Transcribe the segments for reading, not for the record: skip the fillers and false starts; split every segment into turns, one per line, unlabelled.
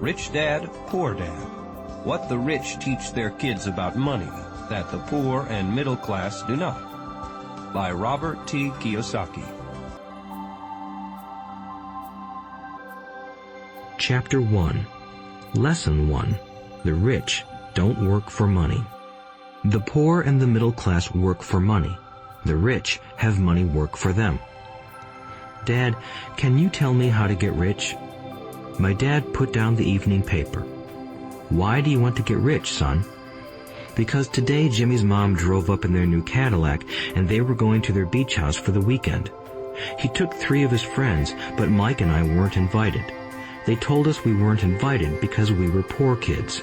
Rich Dad, Poor Dad. What the rich teach their kids about money that the poor and middle class do not. By Robert T. Kiyosaki.
Chapter 1. Lesson 1. The rich don't work for money. The poor and the middle class work for money. The rich have money work for them. Dad, can you tell me how to get rich? My dad put down the evening paper. Why do you want to get rich, son? Because today Jimmy's mom drove up in their new Cadillac and they were going to their beach house for the weekend. He took 3 of his friends, but Mike and I weren't invited. They told us we weren't invited because we were poor kids.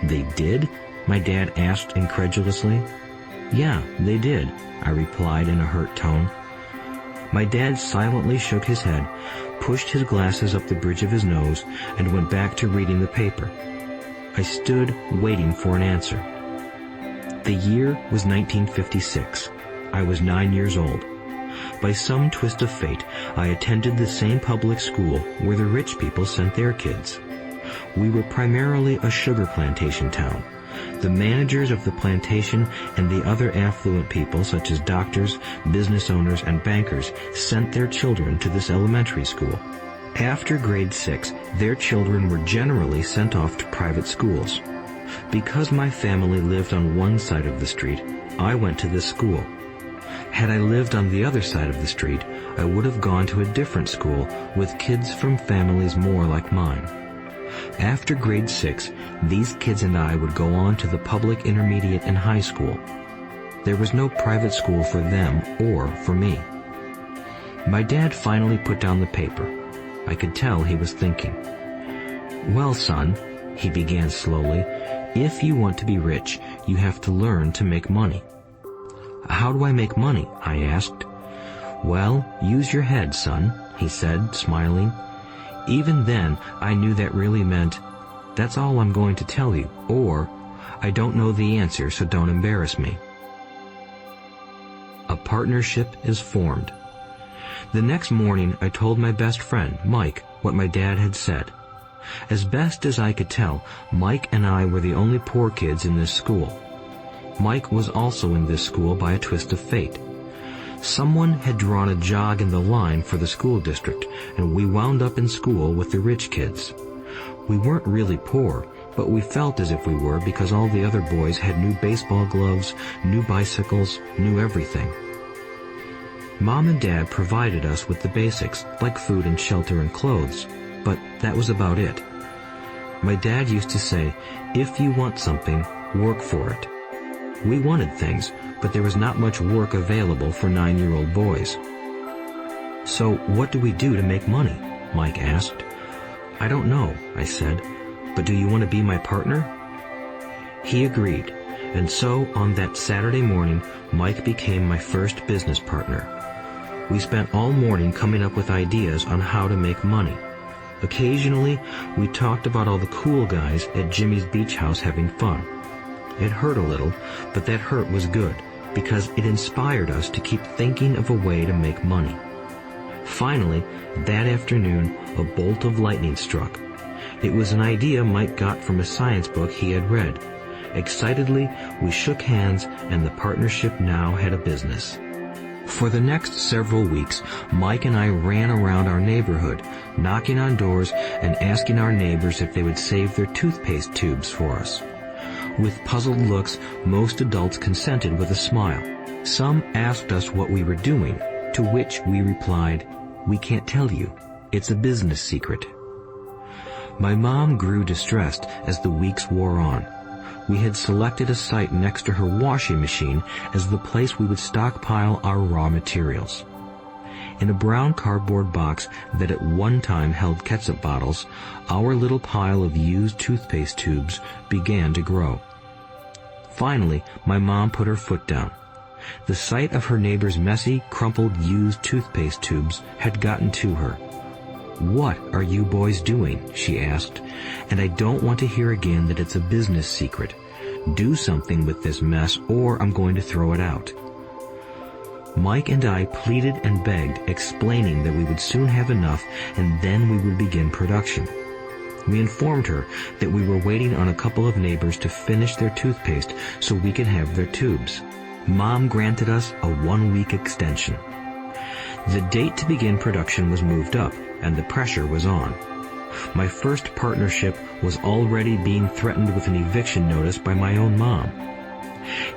They did? My dad asked incredulously. Yeah, they did, I replied in a hurt tone. My dad silently shook his head, pushed his glasses up the bridge of his nose, and went back to reading the paper. I stood waiting for an answer. The year was 1956. I was 9 years old. By some twist of fate, I attended the same public school where the rich people sent their kids. We were primarily a sugar plantation town. The managers of the plantation and the other affluent people, such as doctors, business owners, and bankers, sent their children to this elementary school. After grade 6, their children were generally sent off to private schools. Because my family lived on one side of the street, I went to this school. Had I lived on the other side of the street, I would have gone to a different school with kids from families more like mine. After grade 6, these kids and I would go on to the public intermediate and high school. There was no private school for them or for me. My dad finally put down the paper. I could tell he was thinking. Well, son, he began slowly, if you want to be rich, you have to learn to make money. How do I make money? I asked. Well, use your head, son, he said, smiling. Even then, I knew that really meant, that's all I'm going to tell you, or, I don't know the answer, so don't embarrass me. A partnership is formed. The next morning, I told my best friend, Mike, what my dad had said. As best as I could tell, Mike and I were the only poor kids in this school. Mike was also in this school by a twist of fate. Someone had drawn a jog in the line for the school district, and we wound up in school with the rich kids. We weren't really poor, but we felt as if we were because all the other boys had new baseball gloves, new bicycles, new everything. Mom and Dad provided us with the basics, like food and shelter and clothes, but that was about it. My dad used to say, if you want something, work for it. We wanted things, but there was not much work available for 9-year-old boys. So what do we do to make money? Mike asked. I don't know, I said, but do you want to be my partner? He agreed, and so on that Saturday morning, Mike became my first business partner. We spent all morning coming up with ideas on how to make money. Occasionally, we talked about all the cool guys at Jimmy's beach house having fun. It hurt a little, but that hurt was good, because it inspired us to keep thinking of a way to make money. Finally, that afternoon, a bolt of lightning struck. It was an idea Mike got from a science book he had read. Excitedly, we shook hands, and the partnership now had a business. For the next several weeks, Mike and I ran around our neighborhood, knocking on doors and asking our neighbors if they would save their toothpaste tubes for us. With puzzled looks, most adults consented with a smile. Some asked us what we were doing, to which we replied, we can't tell you. It's a business secret. My mom grew distressed as the weeks wore on. We had selected a site next to her washing machine as the place we would stockpile our raw materials. In a brown cardboard box that at one time held ketchup bottles, our little pile of used toothpaste tubes began to grow. Finally, my mom put her foot down. The sight of her neighbor's messy, crumpled, used toothpaste tubes had gotten to her. What are you boys doing? She asked. And I don't want to hear again that it's a business secret. Do something with this mess or I'm going to throw it out. Mike and I pleaded and begged, explaining that we would soon have enough and then we would begin production. We informed her that we were waiting on a couple of neighbors to finish their toothpaste so we could have their tubes. Mom granted us a 1-week extension. The date to begin production was moved up, and the pressure was on. My first partnership was already being threatened with an eviction notice by my own mom.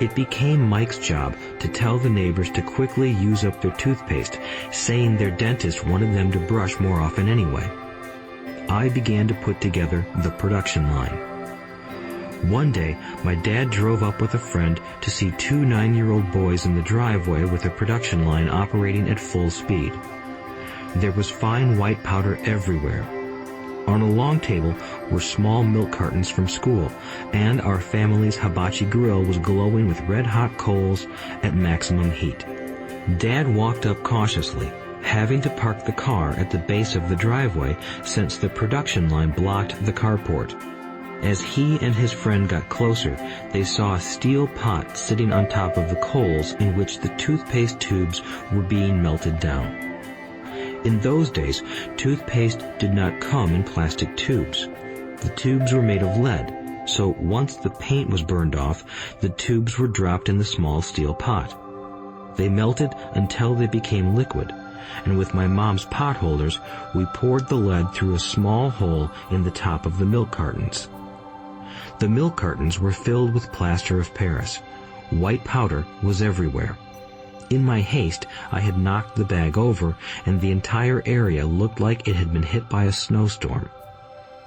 It became Mike's job to tell the neighbors to quickly use up their toothpaste, saying their dentist wanted them to brush more often anyway. I began to put together the production line. One day, my dad drove up with a friend to see 2 9-year-old boys in the driveway with a production line operating at full speed. There was fine white powder everywhere. On a long table were small milk cartons from school, and our family's hibachi grill was glowing with red-hot coals at maximum heat. Dad walked up cautiously, having to park the car at the base of the driveway since the production line blocked the carport. As he and his friend got closer, they saw a steel pot sitting on top of the coals in which the toothpaste tubes were being melted down. In those days, toothpaste did not come in plastic tubes. The tubes were made of lead, so once the paint was burned off, the tubes were dropped in the small steel pot. They melted until they became liquid, and with my mom's pot holders, we poured the lead through a small hole in the top of the milk cartons. The milk cartons were filled with plaster of Paris. White powder was everywhere. In my haste, I had knocked the bag over, and the entire area looked like it had been hit by a snowstorm.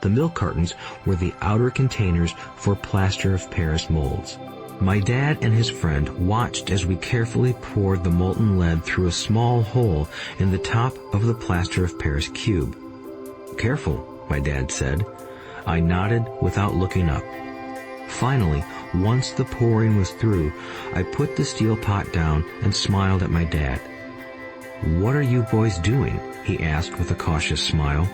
The milk cartons were the outer containers for plaster of Paris molds. My dad and his friend watched as we carefully poured the molten lead through a small hole in the top of the plaster of Paris cube. "Careful," my dad said. I nodded without looking up. Finally, once the pouring was through, I put the steel pot down and smiled at my dad. "What are you boys doing?" he asked with a cautious smile.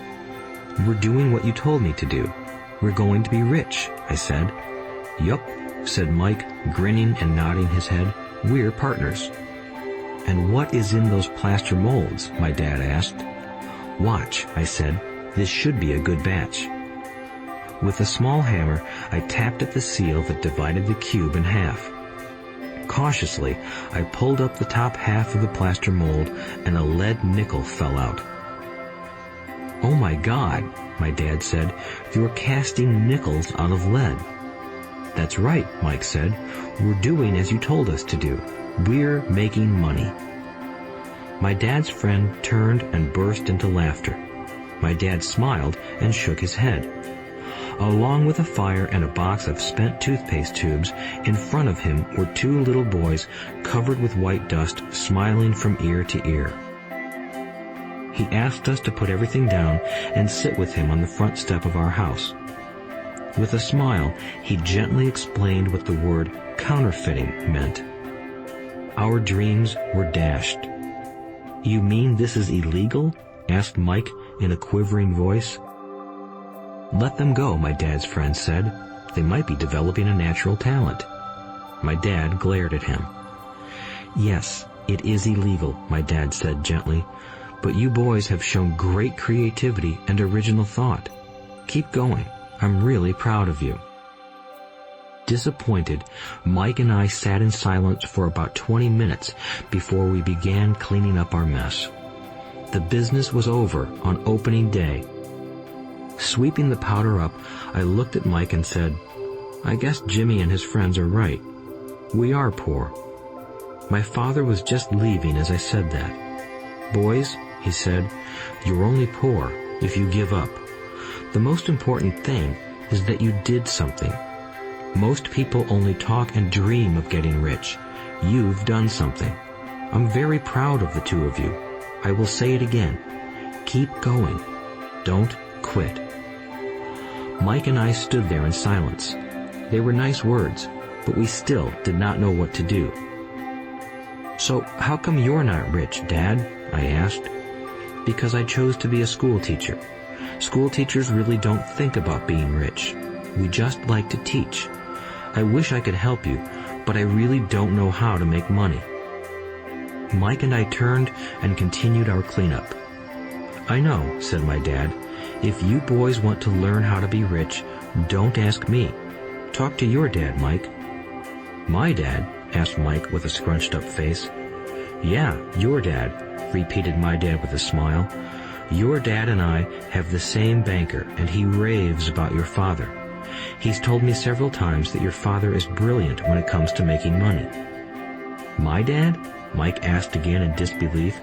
"We're doing what you told me to do. We're going to be rich," I said. "Yup," said Mike, grinning and nodding his head. "We're partners." "And what is in those plaster molds?" my dad asked. "Watch," I said. "This should be a good batch." With a small hammer, I tapped at the seal that divided the cube in half. Cautiously, I pulled up the top half of the plaster mold, and a lead nickel fell out. "Oh my God," my dad said, "you're casting nickels out of lead." "That's right," Mike said. "We're doing as you told us to do. We're making money." My dad's friend turned and burst into laughter. My dad smiled and shook his head. Along with a fire and a box of spent toothpaste tubes, in front of him were 2 little boys covered with white dust, smiling from ear to ear. He asked us to put everything down and sit with him on the front step of our house. With a smile, he gently explained what the word counterfeiting meant. Our dreams were dashed. "You mean this is illegal?" asked Mike in a quivering voice. "Let them go," my dad's friend said. "They might be developing a natural talent." My dad glared at him. "Yes, it is illegal," my dad said gently, "but you boys have shown great creativity and original thought. Keep going. I'm really proud of you." Disappointed, Mike and I sat in silence for about 20 minutes before we began cleaning up our mess. The business was over on opening day. Sweeping the powder up, I looked at Mike and said, "I guess Jimmy and his friends are right. We are poor." My father was just leaving as I said that. "Boys," he said, "you're only poor if you give up. The most important thing is that you did something. Most people only talk and dream of getting rich. You've done something. I'm very proud of the 2 of you. I will say it again. Keep going. Don't quit." Mike and I stood there in silence. They were nice words, but we still did not know what to do. "So how come you're not rich, Dad?" I asked. "Because I chose to be a school teacher. School teachers really don't think about being rich. We just like to teach. I wish I could help you, but I really don't know how to make money." Mike and I turned and continued our cleanup. "I know," said my dad. If you boys want to learn how to be rich, don't ask me. Talk to your dad, Mike." "My dad?" asked Mike with a scrunched-up face. "Yeah, your dad," repeated my dad with a smile. "Your dad and I have the same banker, and he raves about your father. He's told me several times that your father is brilliant when it comes to making money." "My dad?" Mike asked again in disbelief.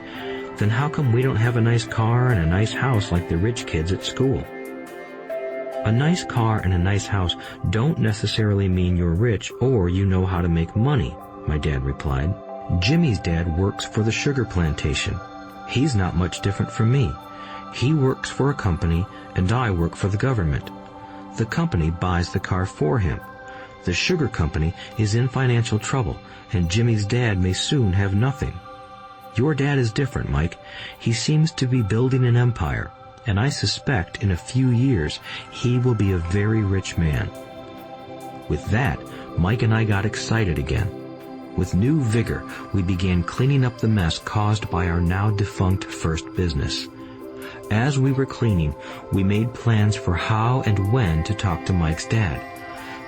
"Then how come we don't have a nice car and a nice house like the rich kids at school?" "A nice car and a nice house don't necessarily mean you're rich or you know how to make money," my dad replied. "Jimmy's dad works for the sugar plantation. He's not much different from me. He works for a company and I work for the government. The company buys the car for him. The sugar company is in financial trouble and Jimmy's dad may soon have nothing. Your dad is different, Mike. He seems to be building an empire, and I suspect in a few years he will be a very rich man." With that, Mike and I got excited again. With new vigor, we began cleaning up the mess caused by our now defunct first business. As we were cleaning, we made plans for how and when to talk to Mike's dad.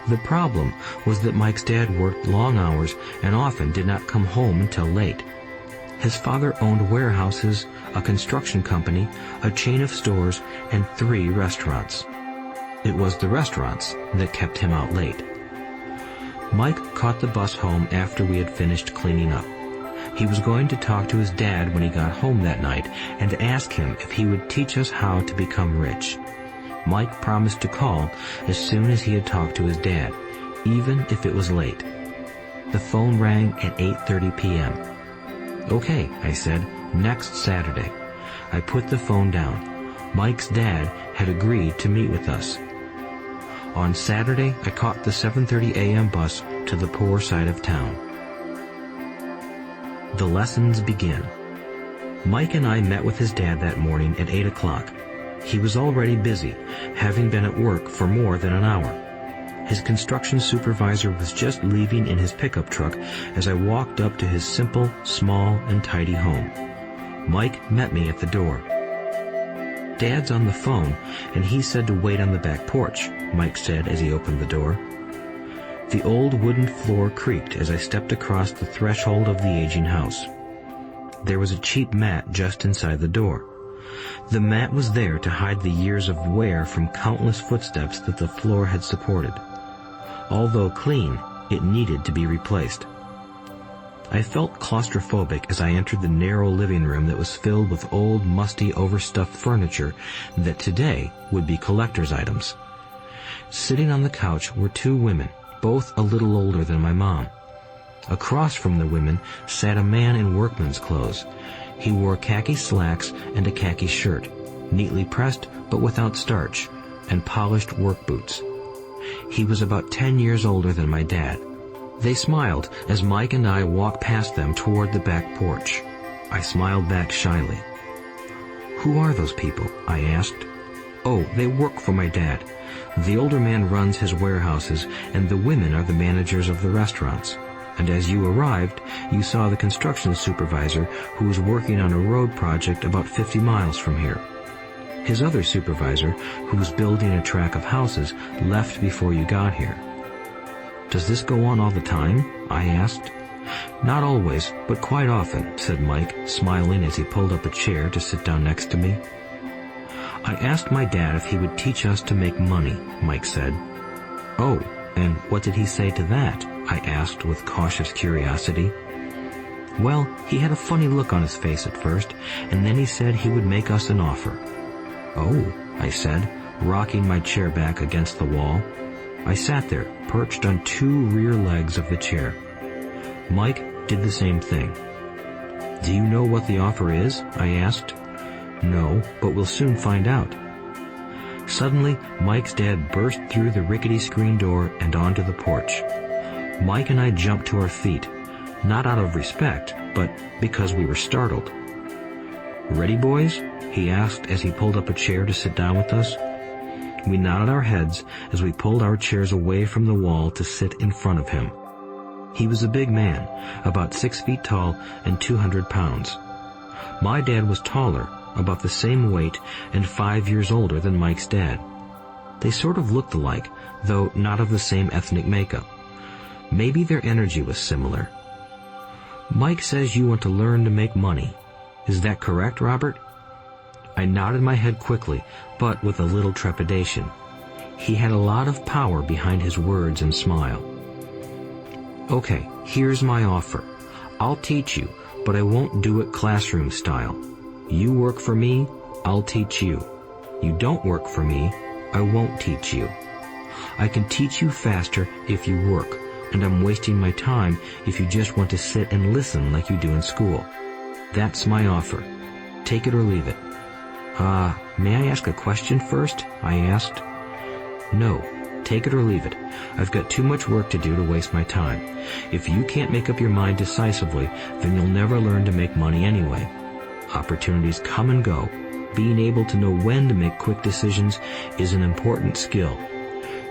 The problem was that Mike's dad worked long hours and often did not come home until late. His father owned warehouses, a construction company, a chain of stores, and 3 restaurants. It was the restaurants that kept him out late. Mike caught the bus home after we had finished cleaning up. He was going to talk to his dad when he got home that night and ask him if he would teach us how to become rich. Mike promised to call as soon as he had talked to his dad, even if it was late. The phone rang at 8:30 p.m. "Okay," I said, "next Saturday." I put the phone down. Mike's dad had agreed to meet with us. On Saturday, I caught the 7:30 a.m. bus to the poor side of town. The lessons begin. Mike and I met with his dad that morning at 8 o'clock. He was already busy, having been at work for more than an hour. His construction supervisor was just leaving in his pickup truck as I walked up to his simple, small, and tidy home. Mike met me at the door. "Dad's on the phone, and he said to wait on the back porch," Mike said as he opened the door. The old wooden floor creaked as I stepped across the threshold of the aging house. There was a cheap mat just inside the door. The mat was there to hide the years of wear from countless footsteps that the floor had supported. Although clean, it needed to be replaced. I felt claustrophobic as I entered the narrow living room that was filled with old, musty, overstuffed furniture that today would be collector's items. Sitting on the couch were 2 women, both a little older than my mom. Across from the women sat a man in workman's clothes. He wore khaki slacks and a khaki shirt, neatly pressed but without starch, and polished work boots. He was about 10 years older than my dad. They smiled as Mike and I walked past them toward the back porch. I smiled back shyly. "Who are those people?" I asked. "Oh, they work for my dad. The older man runs his warehouses, and the women are the managers of the restaurants. And as you arrived, you saw the construction supervisor who was working on a road project about 50 miles from here. His other supervisor, who was building a track of houses, left before you got here." "Does this go on all the time?" I asked. "Not always, but quite often," said Mike, smiling as he pulled up a chair to sit down next to me. "I asked my dad if he would teach us to make money," Mike said. "Oh, and what did he say to that?" I asked with cautious curiosity. "Well, he had a funny look on his face at first, and then he said he would make us an offer." "Oh," I said, rocking my chair back against the wall. I sat there, perched on 2 rear legs of the chair. Mike did the same thing. "Do you know what the offer is?" I asked. "No, but we'll soon find out." Suddenly, Mike's dad burst through the rickety screen door and onto the porch. Mike and I jumped to our feet, not out of respect, but because we were startled. "Ready, boys?" he asked as he pulled up a chair to sit down with us. We nodded our heads as we pulled our chairs away from the wall to sit in front of him. He was a big man, about 6 feet tall and 200 pounds. My dad was taller, about the same weight and 5 years older than Mike's dad. They sort of looked alike, though not of the same ethnic makeup. Maybe their energy was similar. "Mike says you want to learn to make money. Is that correct, Robert?" I nodded my head quickly, but with a little trepidation. He had a lot of power behind his words and smile. "Okay, here's my offer. I'll teach you, but I won't do it classroom style. You work for me, I'll teach you. You don't work for me, I won't teach you. I can teach you faster if you work, and I'm wasting my time if you just want to sit and listen like you do in school. That's my offer. Take it or leave it." May I ask a question first?" I asked. "No, take it or leave it. I've got too much work to do to waste my time. If you can't make up your mind decisively, then you'll never learn to make money anyway. Opportunities come and go. Being able to know when to make quick decisions is an important skill.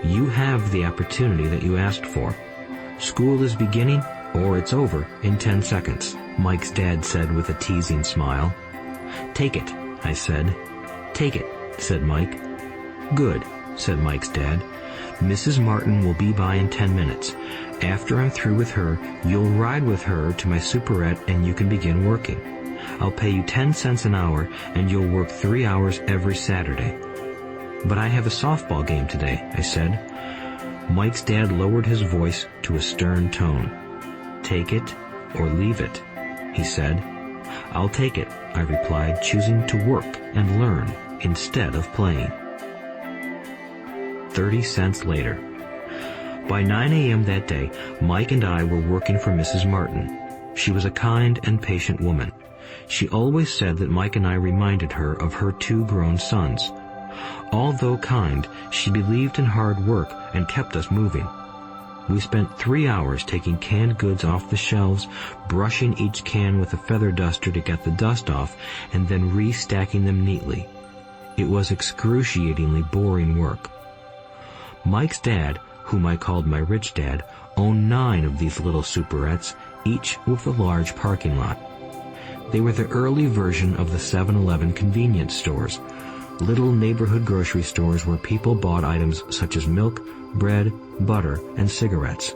You have the opportunity that you asked for. School is beginning, or it's over in 10 seconds, Mike's dad said with a teasing smile. "Take it," I said. "Take it," said Mike. "Good," said Mike's dad. "Mrs. Martin will be by in 10 minutes. After I'm through with her, you'll ride with her to my superette and you can begin working. I'll pay you 10 cents an hour and you'll work 3 hours every Saturday." "But I have a softball game today," I said. Mike's dad lowered his voice to a stern tone. "Take it or leave it," he said. "I'll take it," I replied, choosing to work and learn instead of playing. 30 cents later. By 9 a.m. that day, Mike and I were working for Mrs. Martin. She was a kind and patient woman. She always said that Mike and I reminded her of her 2 grown sons. Although kind, she believed in hard work and kept us moving. We spent 3 hours taking canned goods off the shelves, brushing each can with a feather duster to get the dust off, and then restacking them neatly. It was excruciatingly boring work. Mike's dad, whom I called my rich dad, owned 9 of these little superettes, each with a large parking lot. They were the early version of the 7-Eleven convenience stores, little neighborhood grocery stores where people bought items such as milk, bread, butter, and cigarettes.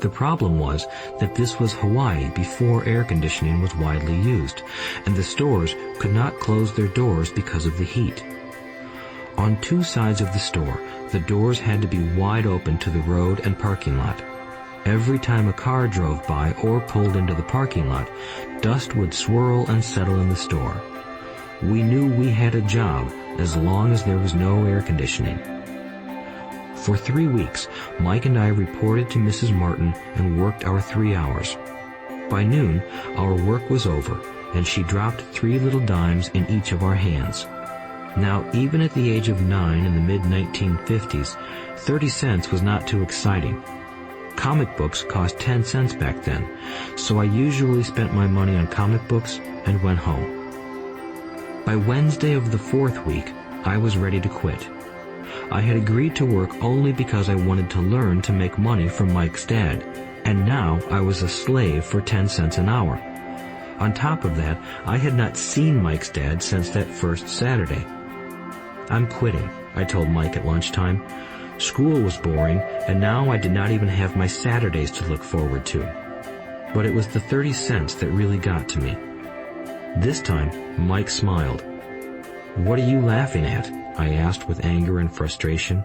The problem was that this was Hawaii before air conditioning was widely used, and the stores could not close their doors because of the heat. On 2 sides of the store, the doors had to be wide open to the road and parking lot. Every time a car drove by or pulled into the parking lot, dust would swirl and settle in the store. We knew we had a job as long as there was no air conditioning. For 3 weeks, Mike and I reported to Mrs. Martin and worked our 3 hours. By noon, our work was over, and she dropped 3 little dimes in each of our hands. Now, even at the age of 9 in the mid-1950s, 30 cents was not too exciting. Comic books cost 10 cents back then, so I usually spent my money on comic books and went home. By Wednesday of the 4th week, I was ready to quit. I had agreed to work only because I wanted to learn to make money from Mike's dad, and now I was a slave for 10 cents an hour. On top of that, I had not seen Mike's dad since that first Saturday. "I'm quitting," I told Mike at lunchtime. School was boring, and now I did not even have my Saturdays to look forward to. But it was the 30 cents that really got to me. This time, Mike smiled. "What are you laughing at?" I asked with anger and frustration.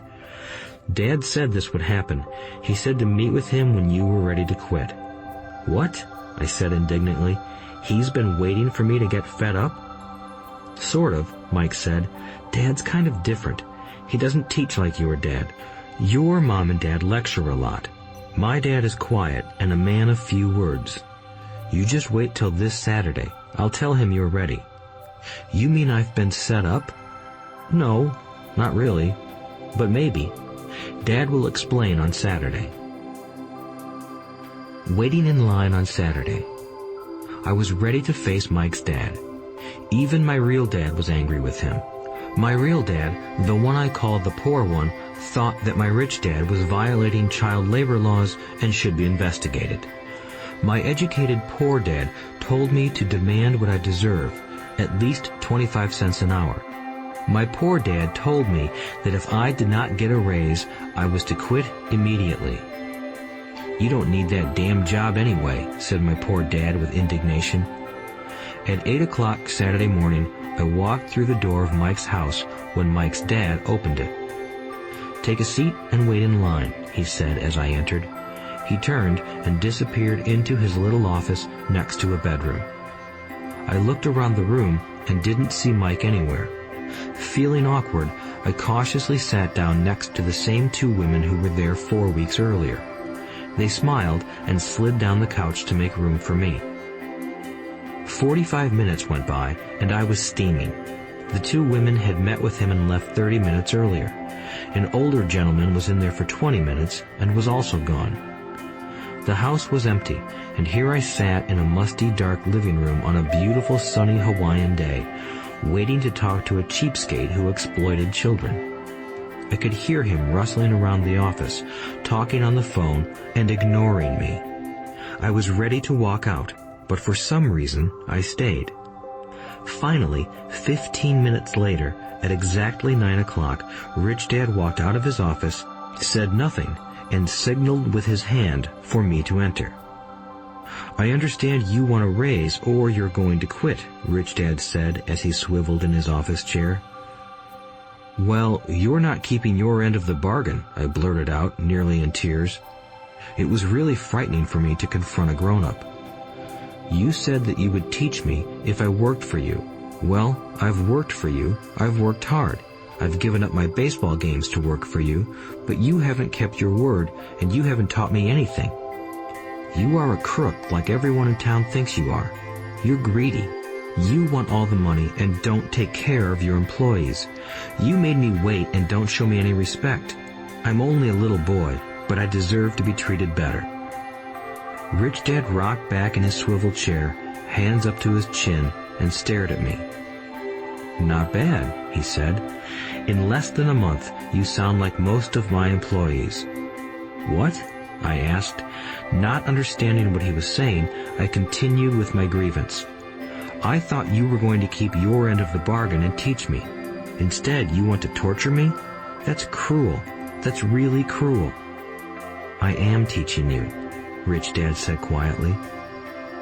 "Dad said this would happen. He said to meet with him when you were ready to quit." "What?" I said indignantly. "He's been waiting for me to get fed up?" "Sort of," Mike said. "Dad's kind of different. He doesn't teach like your dad. Your mom and dad lecture a lot. My dad is quiet and a man of few words. You just wait till this Saturday. I'll tell him you're ready." "You mean I've been set up?" "No, not really. But maybe. Dad will explain on Saturday." Waiting in line on Saturday. I was ready to face Mike's dad. Even my real dad was angry with him. My real dad, the one I called the poor one, thought that my rich dad was violating child labor laws and should be investigated. My educated poor dad told me to demand what I deserve, at least 25 cents an hour. My poor dad told me that if I did not get a raise, I was to quit immediately. "You don't need that damn job anyway," said my poor dad with indignation. At 8 o'clock Saturday morning, I walked through the door of Mike's house when Mike's dad opened it. "Take a seat and wait in line," he said as I entered. He turned and disappeared into his little office next to a bedroom. I looked around the room and didn't see Mike anywhere. Feeling awkward, I cautiously sat down next to the same two women who were there 4 weeks earlier. They smiled and slid down the couch to make room for me. 45 minutes went by, and I was steaming. The two women had met with him and left 30 minutes earlier. An older gentleman was in there for 20 minutes and was also gone. The house was empty, and here I sat in a musty, dark living room on a beautiful, sunny Hawaiian day, waiting to talk to a cheapskate who exploited children. I could hear him rustling around the office, talking on the phone, and ignoring me. I was ready to walk out, but for some reason, I stayed. Finally, 15 minutes later, at exactly 9 o'clock, Rich Dad walked out of his office, said nothing, and signaled with his hand for me to enter. "I understand you want a raise or you're going to quit," Rich Dad said as he swiveled in his office chair. "Well, you're not keeping your end of the bargain," I blurted out, nearly in tears. It was really frightening for me to confront a grown-up. "You said that you would teach me if I worked for you. Well, I've worked for you. I've worked hard. I've given up my baseball games to work for you, but you haven't kept your word, and you haven't taught me anything. You are a crook like everyone in town thinks you are. You're greedy. You want all the money and don't take care of your employees. You made me wait and don't show me any respect. I'm only a little boy, but I deserve to be treated better." Rich Dad rocked back in his swivel chair, hands up to his chin, and stared at me. "Not bad," he said. "In less than a month, you sound like most of my employees." "What?" I asked. Not understanding what he was saying, I continued with my grievance. "I thought you were going to keep your end of the bargain and teach me. Instead, you want to torture me? That's cruel. That's really cruel." "I am teaching you," Rich Dad said quietly.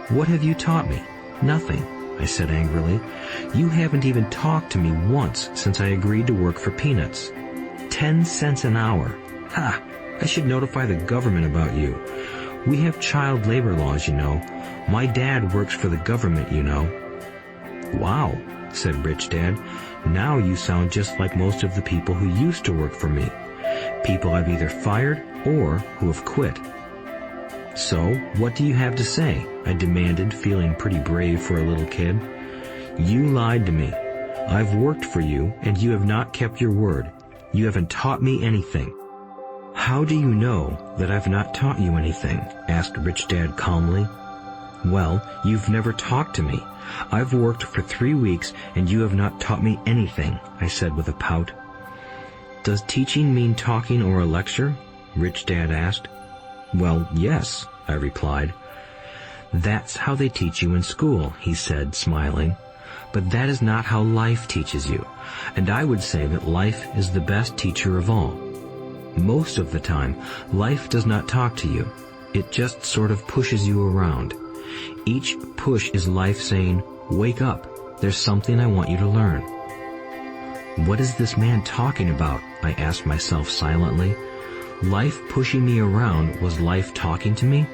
"What have you taught me?" "Nothing," I said angrily. "You haven't even talked to me once since I agreed to work for peanuts. 10 cents an hour. Ha! I should notify the government about you. We have child labor laws, you know. My dad works for the government, you know." "Wow," said Rich Dad. "Now you sound just like most of the people who used to work for me. People I've either fired or who have quit." "So, what do you have to say?" I demanded, feeling pretty brave for a little kid. "You lied to me. I've worked for you, and you have not kept your word. You haven't taught me anything." "How do you know that I've not taught you anything?" asked Rich Dad calmly. "Well, you've never talked to me. I've worked for 3 weeks, and you have not taught me anything," I said with a pout. "Does teaching mean talking or a lecture?" Rich Dad asked. "Well, yes," I replied. "That's how they teach you in school," he said, smiling. "But that is not how life teaches you, and I would say that life is the best teacher of all. Most of the time, life does not talk to you. It just sort of pushes you around. Each push is life saying, 'Wake up, there's something I want you to learn.'" "What is this man talking about?" I asked myself silently. Life pushing me around was life talking to me?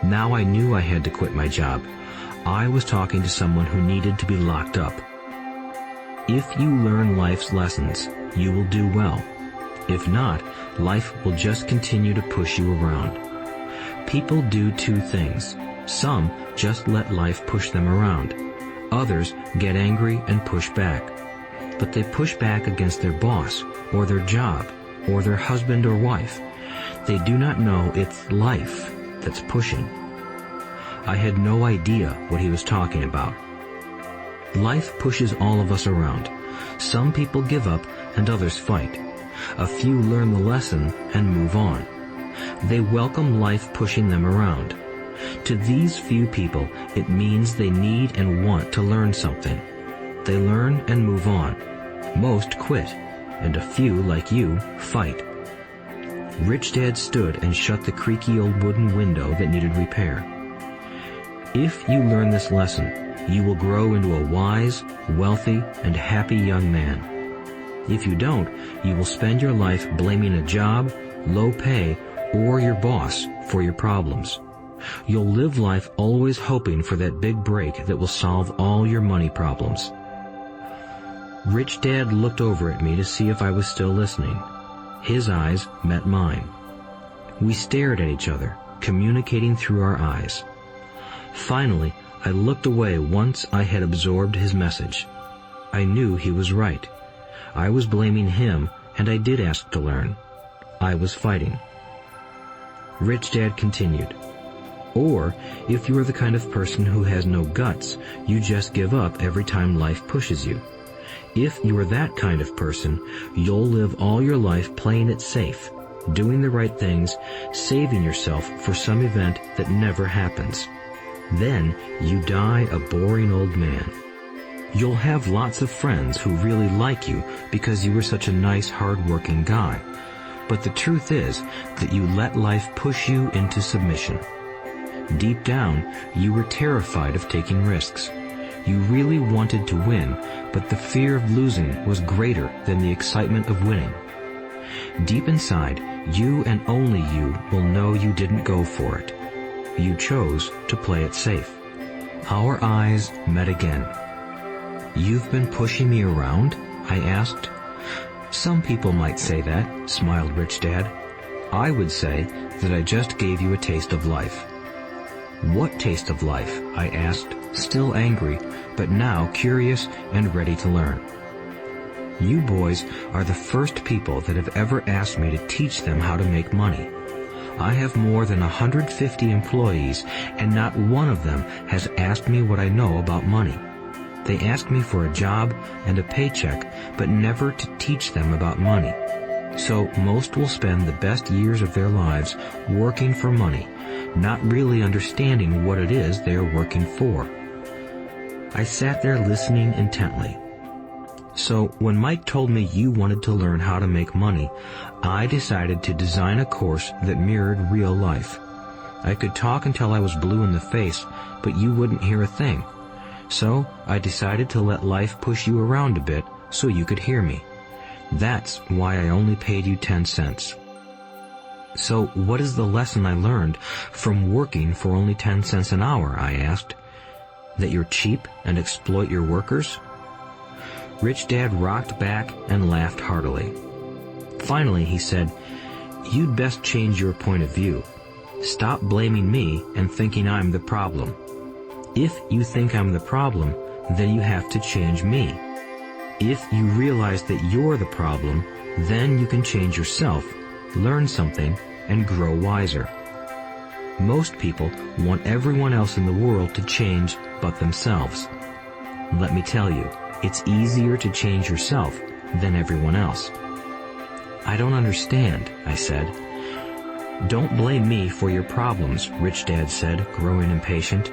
Now I knew I had to quit my job. I was talking to someone who needed to be locked up. If you learn life's lessons, you will do well. If not, life will just continue to push you around. People do two things. Some just let life push them around. Others get angry and push back. But they push back against their boss, or their job, or their husband or wife. They do not know it's life that's pushing. I had no idea what he was talking about. Life pushes all of us around. Some people give up and others fight. A few learn the lesson and move on. They welcome life pushing them around. To these few people, it means they need and want to learn something. They learn and move on. Most quit, and a few, like you, fight. Rich Dad stood and shut the creaky old wooden window that needed repair. If you learn this lesson, you will grow into a wise, wealthy, and happy young man. If you don't, you will spend your life blaming a job, low pay, or your boss for your problems. You'll live life always hoping for that big break that will solve all your money problems. Rich Dad looked over at me to see if I was still listening. His eyes met mine. We stared at each other, communicating through our eyes. Finally, I looked away once I had absorbed his message. I knew he was right. I was blaming him, and I did ask to learn. I was fighting. Rich Dad continued, "Or, if you are the kind of person who has no guts, you just give up every time life pushes you. If you are that kind of person, you'll live all your life playing it safe, doing the right things, saving yourself for some event that never happens. Then you die a boring old man. You'll have lots of friends who really like you because you were such a nice, hard-working guy. But the truth is that you let life push you into submission. Deep down, you were terrified of taking risks. You really wanted to win, but the fear of losing was greater than the excitement of winning. Deep inside, you and only you will know you didn't go for it. You chose to play it safe." Our eyes met again. "You've been pushing me around?" I asked. "Some people might say that," smiled Rich Dad. "I would say that I just gave you a taste of life." "What taste of life?" I asked, still angry, but now curious and ready to learn. "You boys are the first people that have ever asked me to teach them how to make money. I have more than 150 employees, and not one of them has asked me what I know about money. They ask me for a job and a paycheck, but never to teach them about money. So most will spend the best years of their lives working for money, not really understanding what it is they are working for." I sat there listening intently. "So when Mike told me you wanted to learn how to make money, I decided to design a course that mirrored real life. I could talk until I was blue in the face, but you wouldn't hear a thing. So I decided to let life push you around a bit so you could hear me. That's why I only paid you 10 cents. "So what is the lesson I learned from working for only 10 cents an hour?" I asked. "That you're cheap and exploit your workers?" Rich Dad rocked back and laughed heartily. Finally, he said, "You'd best change your point of view. Stop blaming me and thinking I'm the problem. If you think I'm the problem, then you have to change me. If you realize that you're the problem, then you can change yourself, learn something, and grow wiser. Most people want everyone else in the world to change but themselves. Let me tell you, it's easier to change yourself than everyone else." "I don't understand," I said. "Don't blame me for your problems," Rich Dad said, growing impatient.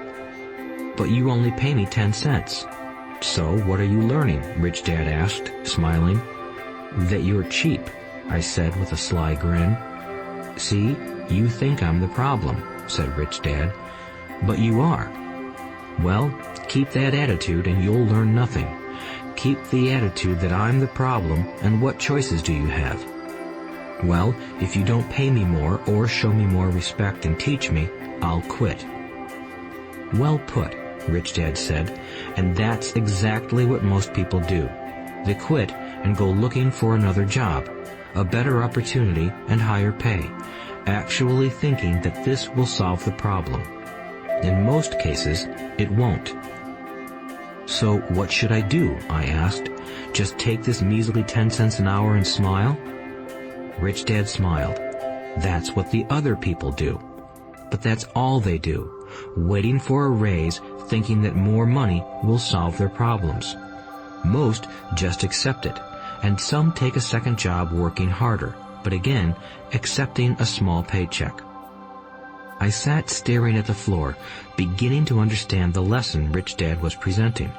"But you only pay me 10 cents. "So what are you learning?" Rich Dad asked, smiling. "That you're cheap," I said with a sly grin. "See, you think I'm the problem," said Rich Dad. "But you are. Well, keep that attitude and you'll learn nothing. Keep the attitude that I'm the problem, and what choices do you have? Well, if you don't pay me more or show me more respect and teach me, I'll quit." "Well put," Rich Dad said, "and that's exactly what most people do. They quit and go looking for another job, a better opportunity and higher pay, actually thinking that this will solve the problem. In most cases, it won't." "So what should I do?" I asked. "Just take this measly 10 cents an hour and smile?" Rich Dad smiled. "That's what the other people do. But that's all they do, waiting for a raise, thinking that more money will solve their problems. Most just accept it, and some take a second job working harder, but again, accepting a small paycheck. I sat staring at the floor, beginning to understand the lesson Rich Dad was presenting.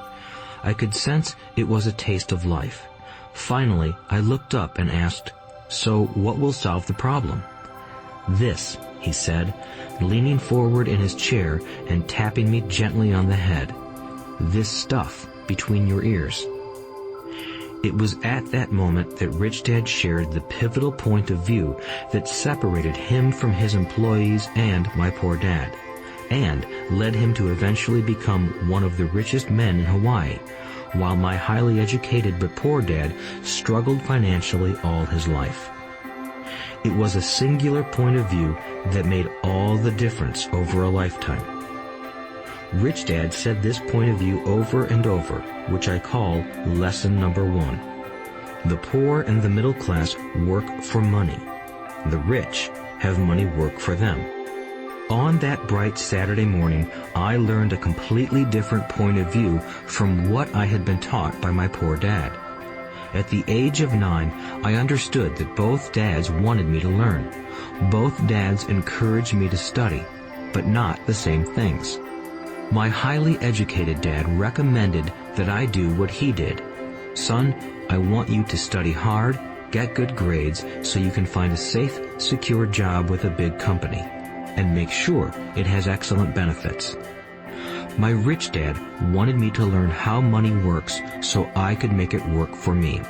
I could sense it was a taste of life. Finally, I looked up and asked, "So what will solve the problem?" "This," he said, leaning forward in his chair and tapping me gently on the head. "This stuff between your ears." It was at that moment that Rich Dad shared the pivotal point of view that separated him from his employees and my poor dad, and led him to eventually become one of the richest men in Hawaii, while my highly educated but poor dad struggled financially all his life. It was a singular point of view that made all the difference over a lifetime. Rich Dad said this point of view over and over, which I call lesson number 1. The poor and the middle class work for money. The rich have money work for them. On that bright Saturday morning, I learned a completely different point of view from what I had been taught by my poor dad. At the age of 9, I understood that both dads wanted me to learn. Both dads encouraged me to study, but not the same things. My highly educated dad recommended that I do what he did. "Son, I want you to study hard, get good grades so you can find a safe, secure job with a big company, and make sure it has excellent benefits." My rich dad wanted me to learn how money works so I could make it work for me.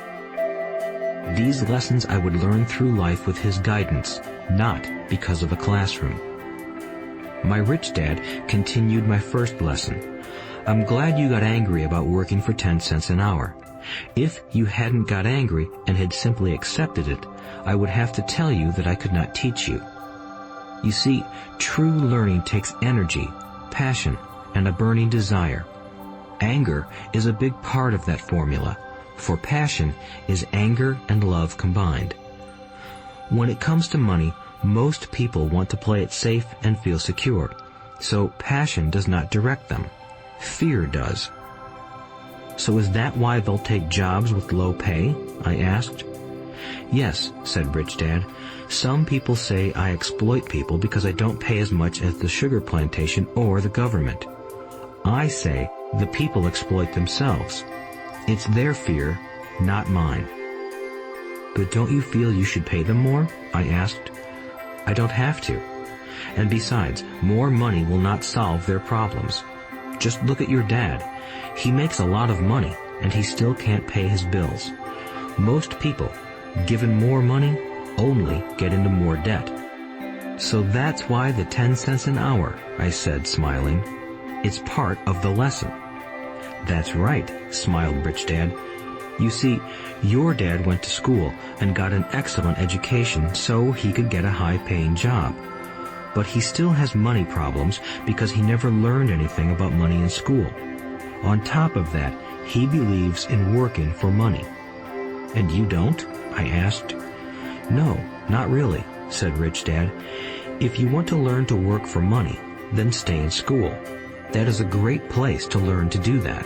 These lessons I would learn through life with his guidance, not because of a classroom. My rich dad continued my first lesson. "I'm glad you got angry about working for 10 cents an hour. If you hadn't got angry and had simply accepted it, I would have to tell you that I could not teach you. You see, true learning takes energy, passion, and a burning desire. Anger is a big part of that formula, for passion is anger and love combined. When it comes to money, most people want to play it safe and feel secure, so passion does not direct them. Fear does." "So is that why they'll take jobs with low pay?" I asked. "Yes," said Rich Dad. "Some people say I exploit people because I don't pay as much as the sugar plantation or the government. I say the people exploit themselves. It's their fear, not mine." "But don't you feel you should pay them more?" I asked. "I don't have to. And besides, more money will not solve their problems. Just look at your dad. He makes a lot of money, and he still can't pay his bills. Most people, given more money, only get into more debt." "So that's why the 10 cents an hour," I said, smiling. "It's part of the lesson." "That's right," smiled Rich Dad. "You see, your dad went to school and got an excellent education so he could get a high-paying job. But he still has money problems because he never learned anything about money in school. On top of that, he believes in working for money." "And you don't?" I asked. "No, not really," said Rich Dad. "If you want to learn to work for money, then stay in school. That is a great place to learn to do that.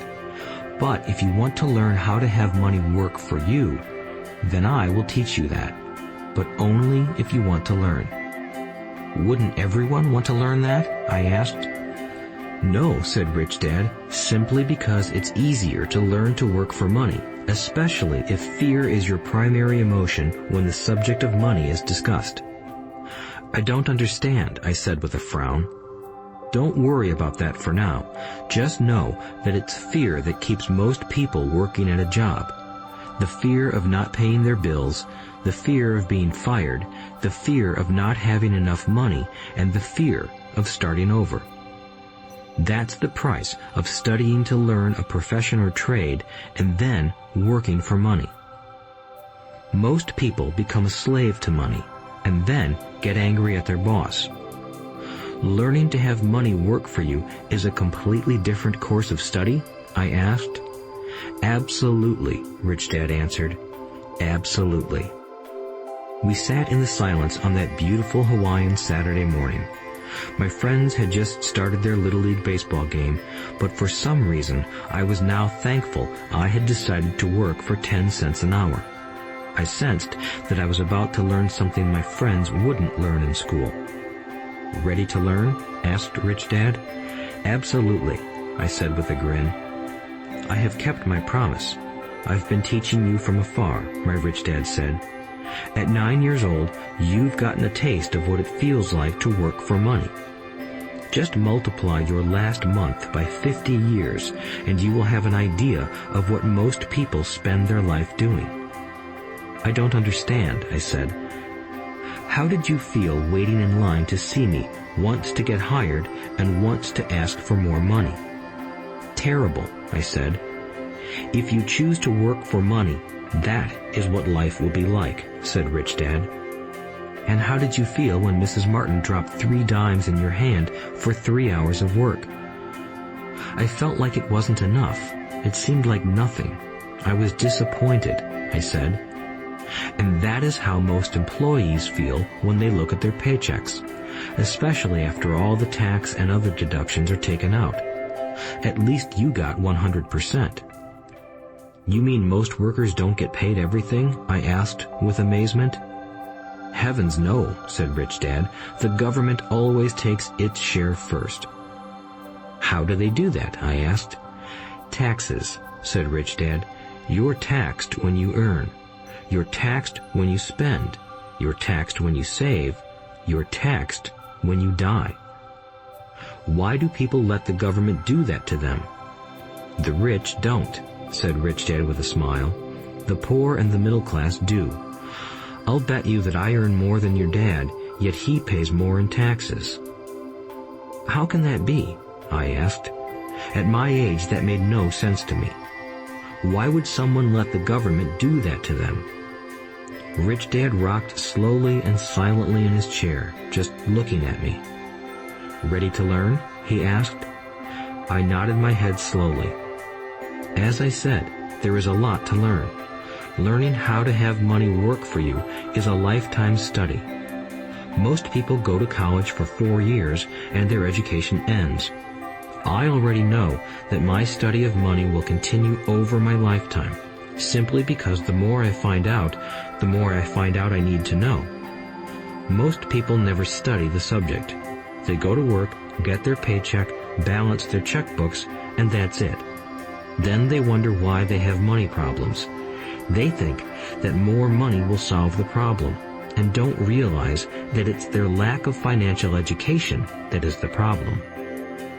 But if you want to learn how to have money work for you, then I will teach you that. But only if you want to learn." "Wouldn't everyone want to learn that?" I asked. "No," said Rich Dad, "simply because it's easier to learn to work for money, especially if fear is your primary emotion when the subject of money is discussed." "I don't understand," I said with a frown. "Don't worry about that for now. Just know that it's fear that keeps most people working at a job. The fear of not paying their bills, the fear of being fired, the fear of not having enough money, and the fear of starting over. That's the price of studying to learn a profession or trade and then working for money. Most people become a slave to money and then get angry at their boss. Learning to have money work for you is a completely different course of study?" I asked. "Absolutely," Rich Dad answered. "Absolutely." We sat in the silence on that beautiful Hawaiian Saturday morning. My friends had just started their Little League baseball game, but for some reason I was now thankful I had decided to work for 10 cents an hour. I sensed that I was about to learn something my friends wouldn't learn in school. Ready to learn? Asked Rich Dad. Absolutely, I said with a grin. I have kept my promise. I've been teaching you from afar, my rich dad said. At 9 years old, you've gotten a taste of what it feels like to work for money. Just multiply your last month by 50 years, and you will have an idea of what most people spend their life doing. I don't understand, I said. How did you feel waiting in line to see me, once to get hired and once to ask for more money? Terrible, I said. If you choose to work for money, that is what life will be like, said Rich Dad. And how did you feel when Mrs. Martin dropped 3 dimes in your hand for 3 hours of work? I felt like it wasn't enough. It seemed like nothing. I was disappointed, I said. And that is how most employees feel when they look at their paychecks, especially after all the tax and other deductions are taken out. At least you got 100%. You mean most workers don't get paid everything? I asked with amazement. Heavens no, said Rich Dad. The government always takes its share first. How do they do that? I asked. Taxes, said Rich Dad. You're taxed when you earn. You're taxed when you spend. You're taxed when you save. You're taxed when you die. Why do people let the government do that to them? The rich don't, said Rich Dad with a smile. The poor and the middle class do. I'll bet you that I earn more than your dad, yet he pays more in taxes. How can that be? I asked. At my age, that made no sense to me. Why would someone let the government do that to them? Rich Dad rocked slowly and silently in his chair, just looking at me. Ready to learn? He asked. I nodded my head slowly. As I said, there is a lot to learn. Learning how to have money work for you is a lifetime study. Most people go to college for 4 years and their education ends. I already know that my study of money will continue over my lifetime, simply because the more I find out I need to know. Most people never study the subject. They go to work, get their paycheck, balance their checkbooks, and that's it. Then they wonder why they have money problems. They think that more money will solve the problem, and don't realize that it's their lack of financial education that is the problem.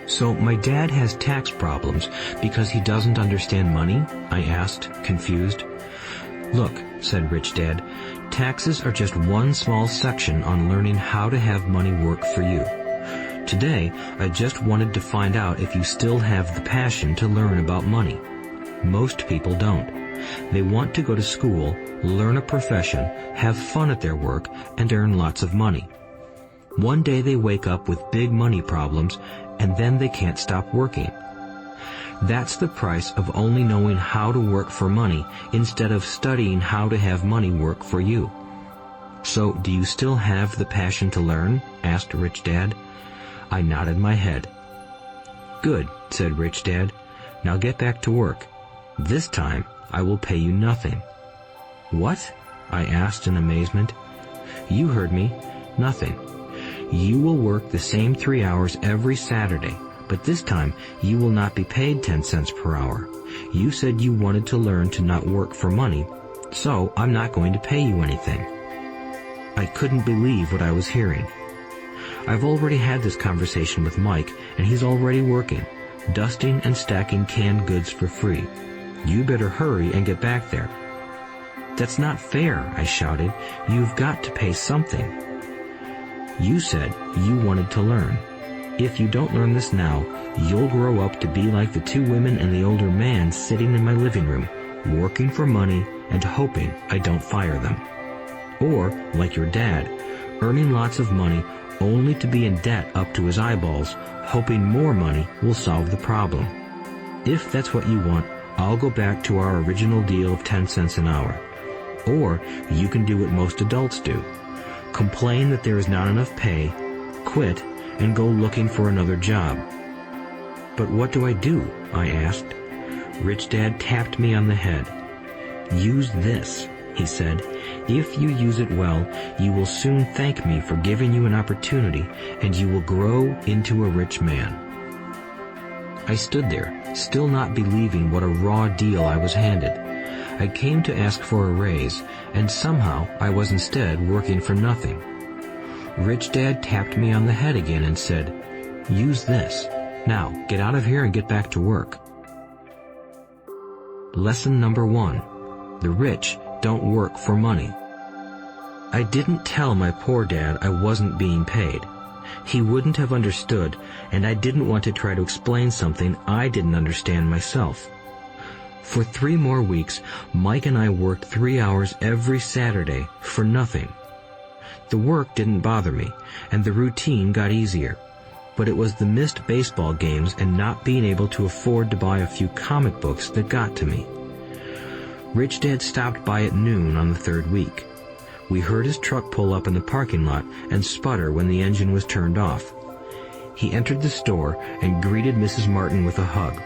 So my dad has tax problems because he doesn't understand money? I asked, confused. Look, said Rich Dad, taxes are just one small section on learning how to have money work for you. Today, I just wanted to find out if you still have the passion to learn about money. Most people don't. They want to go to school, learn a profession, have fun at their work, and earn lots of money. One day they wake up with big money problems, and then they can't stop working. That's the price of only knowing how to work for money instead of studying how to have money work for you. So, do you still have the passion to learn? Asked Rich Dad. I nodded my head. Good, said Rich Dad. Now get back to work. This time, I will pay you nothing. What? I asked in amazement. You heard me. Nothing. You will work the same 3 hours every Saturday, but this time you will not be paid 10 cents per hour. You said you wanted to learn to not work for money, so I'm not going to pay you anything. I couldn't believe what I was hearing. I've already had this conversation with Mike, and he's already working, dusting and stacking canned goods for free. You better hurry and get back there. That's not fair, I shouted. You've got to pay something. You said you wanted to learn. If you don't learn this now, you'll grow up to be like the 2 women and the older man sitting in my living room, working for money and hoping I don't fire them. Or, like your dad, earning lots of money only to be in debt up to his eyeballs, hoping more money will solve the problem. If that's what you want, I'll go back to our original deal of 10 cents an hour. Or you can do what most adults do. Complain that there is not enough pay, quit, and go looking for another job. But what do I do? I asked. Rich Dad tapped me on the head. Use this, he said. "If you use it well, you will soon thank me for giving you an opportunity, and you will grow into a rich man." I stood there, still not believing what a raw deal I was handed. I came to ask for a raise, and somehow I was instead working for nothing. Rich Dad tapped me on the head again and said, "Use this. Now, get out of here and get back to work." Lesson number 1. The rich don't work for money. I didn't tell my poor dad I wasn't being paid. He wouldn't have understood, and I didn't want to try to explain something I didn't understand myself. For 3 more weeks, Mike and I worked 3 hours every Saturday for nothing. The work didn't bother me, and the routine got easier. But it was the missed baseball games and not being able to afford to buy a few comic books that got to me. Rich Dad stopped by at noon on the 3rd week. We heard his truck pull up in the parking lot and sputter when the engine was turned off. He entered the store and greeted Mrs. Martin with a hug.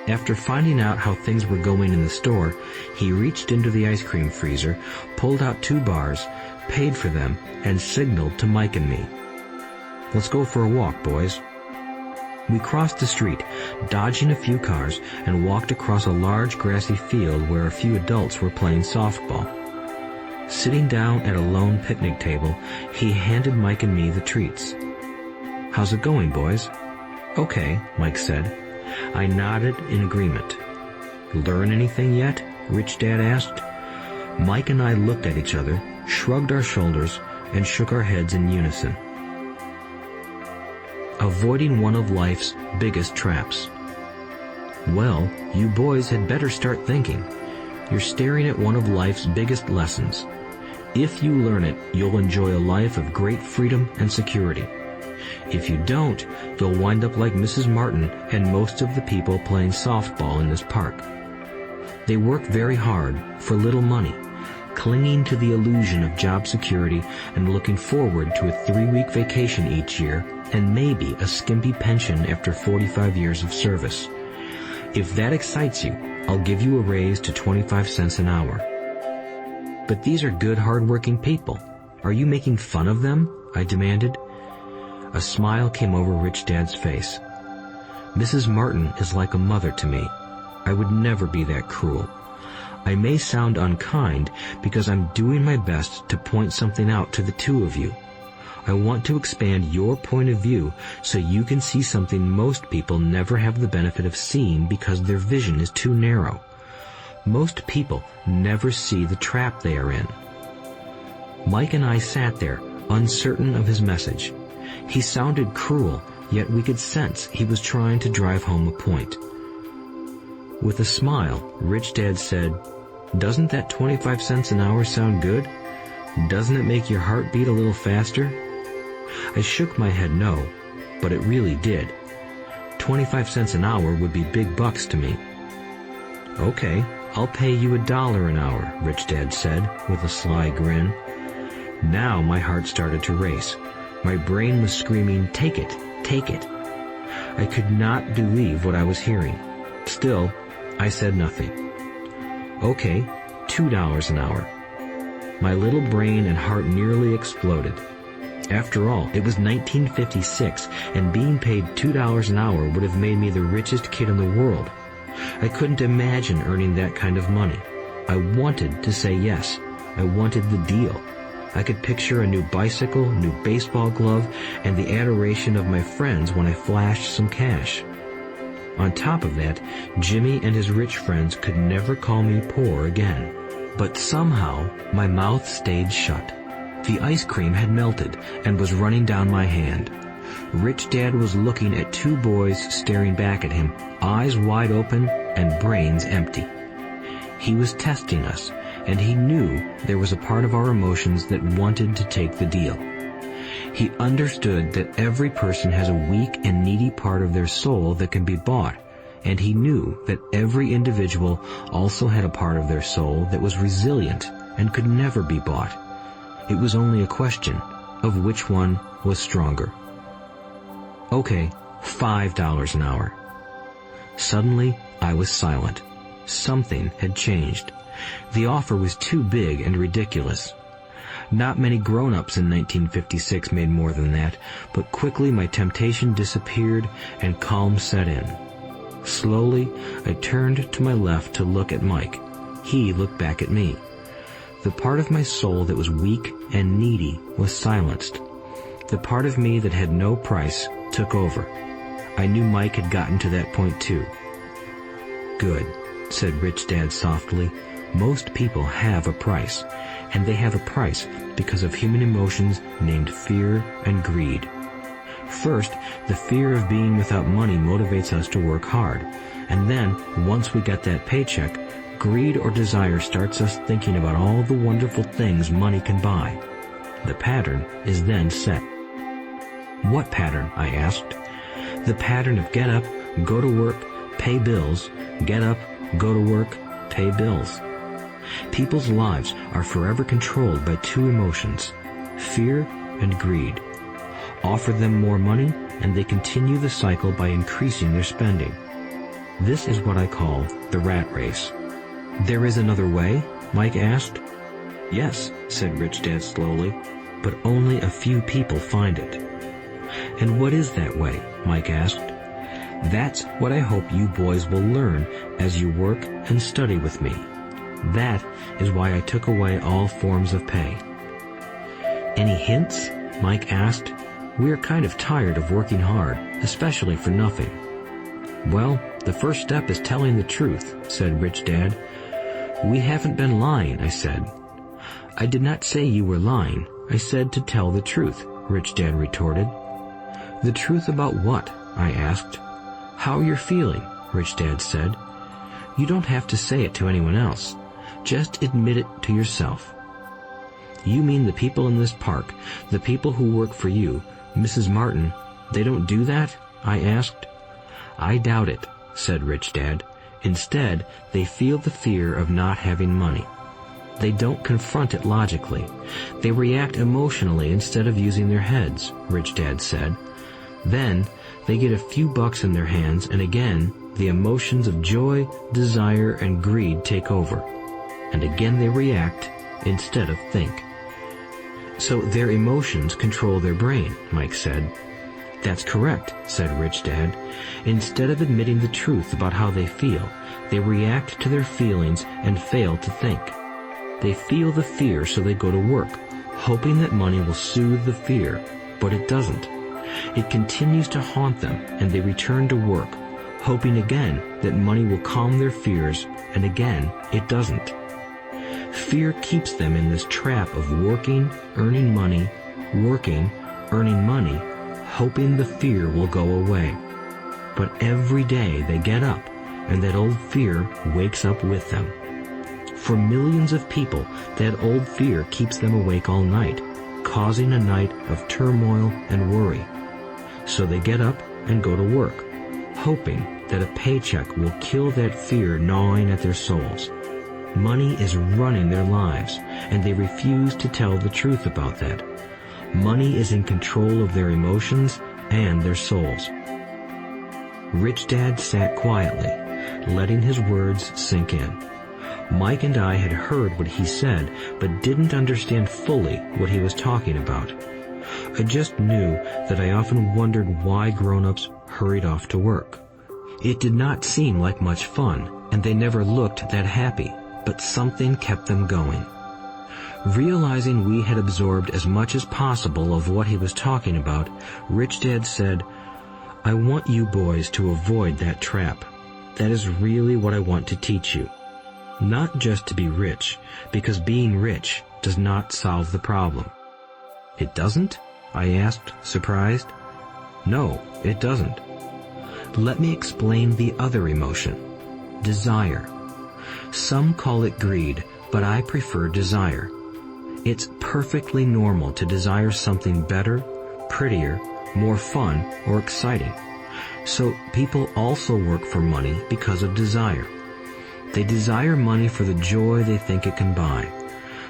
After finding out how things were going in the store, he reached into the ice cream freezer, pulled out 2 bars, paid for them, and signaled to Mike and me. "Let's go for a walk, boys." We crossed the street, dodging a few cars, and walked across a large grassy field where a few adults were playing softball. Sitting down at a lone picnic table, he handed Mike and me the treats. "How's it going, boys?" "Okay," Mike said. I nodded in agreement. "Learn anything yet?" Rich Dad asked. Mike and I looked at each other, shrugged our shoulders, and shook our heads in unison. Avoiding one of life's biggest traps. Well, you boys had better start thinking. You're staring at one of life's biggest lessons. If you learn it, you'll enjoy a life of great freedom and security. If you don't, you'll wind up like Mrs. Martin and most of the people playing softball in this park. They work very hard for little money, clinging to the illusion of job security and looking forward to a 3-week vacation each year and maybe a skimpy pension after 45 years of service. If that excites you, I'll give you a raise to 25 cents an hour. But these are good, hard-working people. Are you making fun of them? I demanded. A smile came over Rich Dad's face. Mrs. Martin is like a mother to me. I would never be that cruel. I may sound unkind because I'm doing my best to point something out to the 2 of you. I want to expand your point of view so you can see something most people never have the benefit of seeing because their vision is too narrow. Most people never see the trap they are in. Mike and I sat there, uncertain of his message. He sounded cruel, yet we could sense he was trying to drive home a point. With a smile, Rich Dad said, "Doesn't that 25 cents an hour sound good? Doesn't it make your heart beat a little faster?" I shook my head no, but it really did. 25 cents an hour would be big bucks to me. "Okay, I'll pay you $1 an hour," Rich Dad said, with a sly grin. Now my heart started to race. My brain was screaming, "Take it, take it." I could not believe what I was hearing. Still, I said nothing. "Okay, $2 an hour." My little brain and heart nearly exploded. After all, it was 1956, and being paid $2 an hour would have made me the richest kid in the world. I couldn't imagine earning that kind of money. I wanted to say yes. I wanted the deal. I could picture a new bicycle, new baseball glove, and the adoration of my friends when I flashed some cash. On top of that, Jimmy and his rich friends could never call me poor again. But somehow, my mouth stayed shut. The ice cream had melted and was running down my hand. Rich Dad was looking at 2 boys staring back at him, eyes wide open and brains empty. He was testing us, and he knew there was a part of our emotions that wanted to take the deal. He understood that every person has a weak and needy part of their soul that can be bought, and he knew that every individual also had a part of their soul that was resilient and could never be bought. It was only a question of which one was stronger. "Okay, $5 an hour." Suddenly, I was silent. Something had changed. The offer was too big and ridiculous. Not many grown-ups in 1956 made more than that, but quickly my temptation disappeared and calm set in. Slowly, I turned to my left to look at Mike. He looked back at me. The part of my soul that was weak and needy was silenced. The part of me that had no price took over. I knew Mike had gotten to that point too. "Good," said Rich Dad softly. "Most people have a price, and they have a price because of human emotions named fear and greed. First, the fear of being without money motivates us to work hard, and then, once we get that paycheck, greed or desire starts us thinking about all the wonderful things money can buy. The pattern is then set." "What pattern?" I asked. "The pattern of get up, go to work, pay bills, get up, go to work, pay bills." People's lives are forever controlled by two emotions, fear and greed. Offer them more money, and they continue the cycle by increasing their spending. This is what I call the rat race. "There is another way?" Mike asked. "Yes," said Rich Dad slowly, "but only a few people find it." "And what is that way?" Mike asked. "That's what I hope you boys will learn as you work and study with me. That is why I took away all forms of pay." "Any hints?" Mike asked. "We're kind of tired of working hard, especially for nothing." "Well, the first step is telling the truth," said Rich Dad. "We haven't been lying," I said. "I did not say you were lying. I said to tell the truth," Rich Dad retorted. "The truth about what?" I asked. "How you're feeling," Rich Dad said. "You don't have to say it to anyone else. Just admit it to yourself." "You mean the people in this park, the people who work for you, Mrs. Martin, they don't do that?" I asked. "I doubt it," said Rich Dad. "Instead, they feel the fear of not having money. They don't confront it logically. They react emotionally instead of using their heads," Rich Dad said. "Then, they get a few bucks in their hands, and again, the emotions of joy, desire, and greed take over. And again they react instead of think." "So their emotions control their brain," Mike said. "That's correct," said Rich Dad. "Instead of admitting the truth about how they feel, they react to their feelings and fail to think. They feel the fear, so they go to work, hoping that money will soothe the fear, but it doesn't. It continues to haunt them, and they return to work, hoping again that money will calm their fears, and again it doesn't. Fear keeps them in this trap of working, earning money, working, earning money, hoping the fear will go away. But every day they get up, and that old fear wakes up with them. For millions of people, that old fear keeps them awake all night, causing a night of turmoil and worry. So they get up and go to work, hoping that a paycheck will kill that fear gnawing at their souls. Money is running their lives, and they refuse to tell the truth about that. Money is in control of their emotions and their souls." Rich Dad sat quietly, letting his words sink in. Mike and I had heard what he said, but didn't understand fully what he was talking about. I just knew that I often wondered why grown-ups hurried off to work. It did not seem like much fun, and they never looked that happy, but something kept them going. Realizing we had absorbed as much as possible of what he was talking about, Rich Dad said, "I want you boys to avoid that trap. That is really what I want to teach you. Not just to be rich, because being rich does not solve the problem." "It doesn't?" I asked, surprised. "No, it doesn't." "Let me explain the other emotion, desire. Some call it greed, but I prefer desire. It's perfectly normal to desire something better, prettier, more fun, or exciting. So people also work for money because of desire. They desire money for the joy they think it can buy.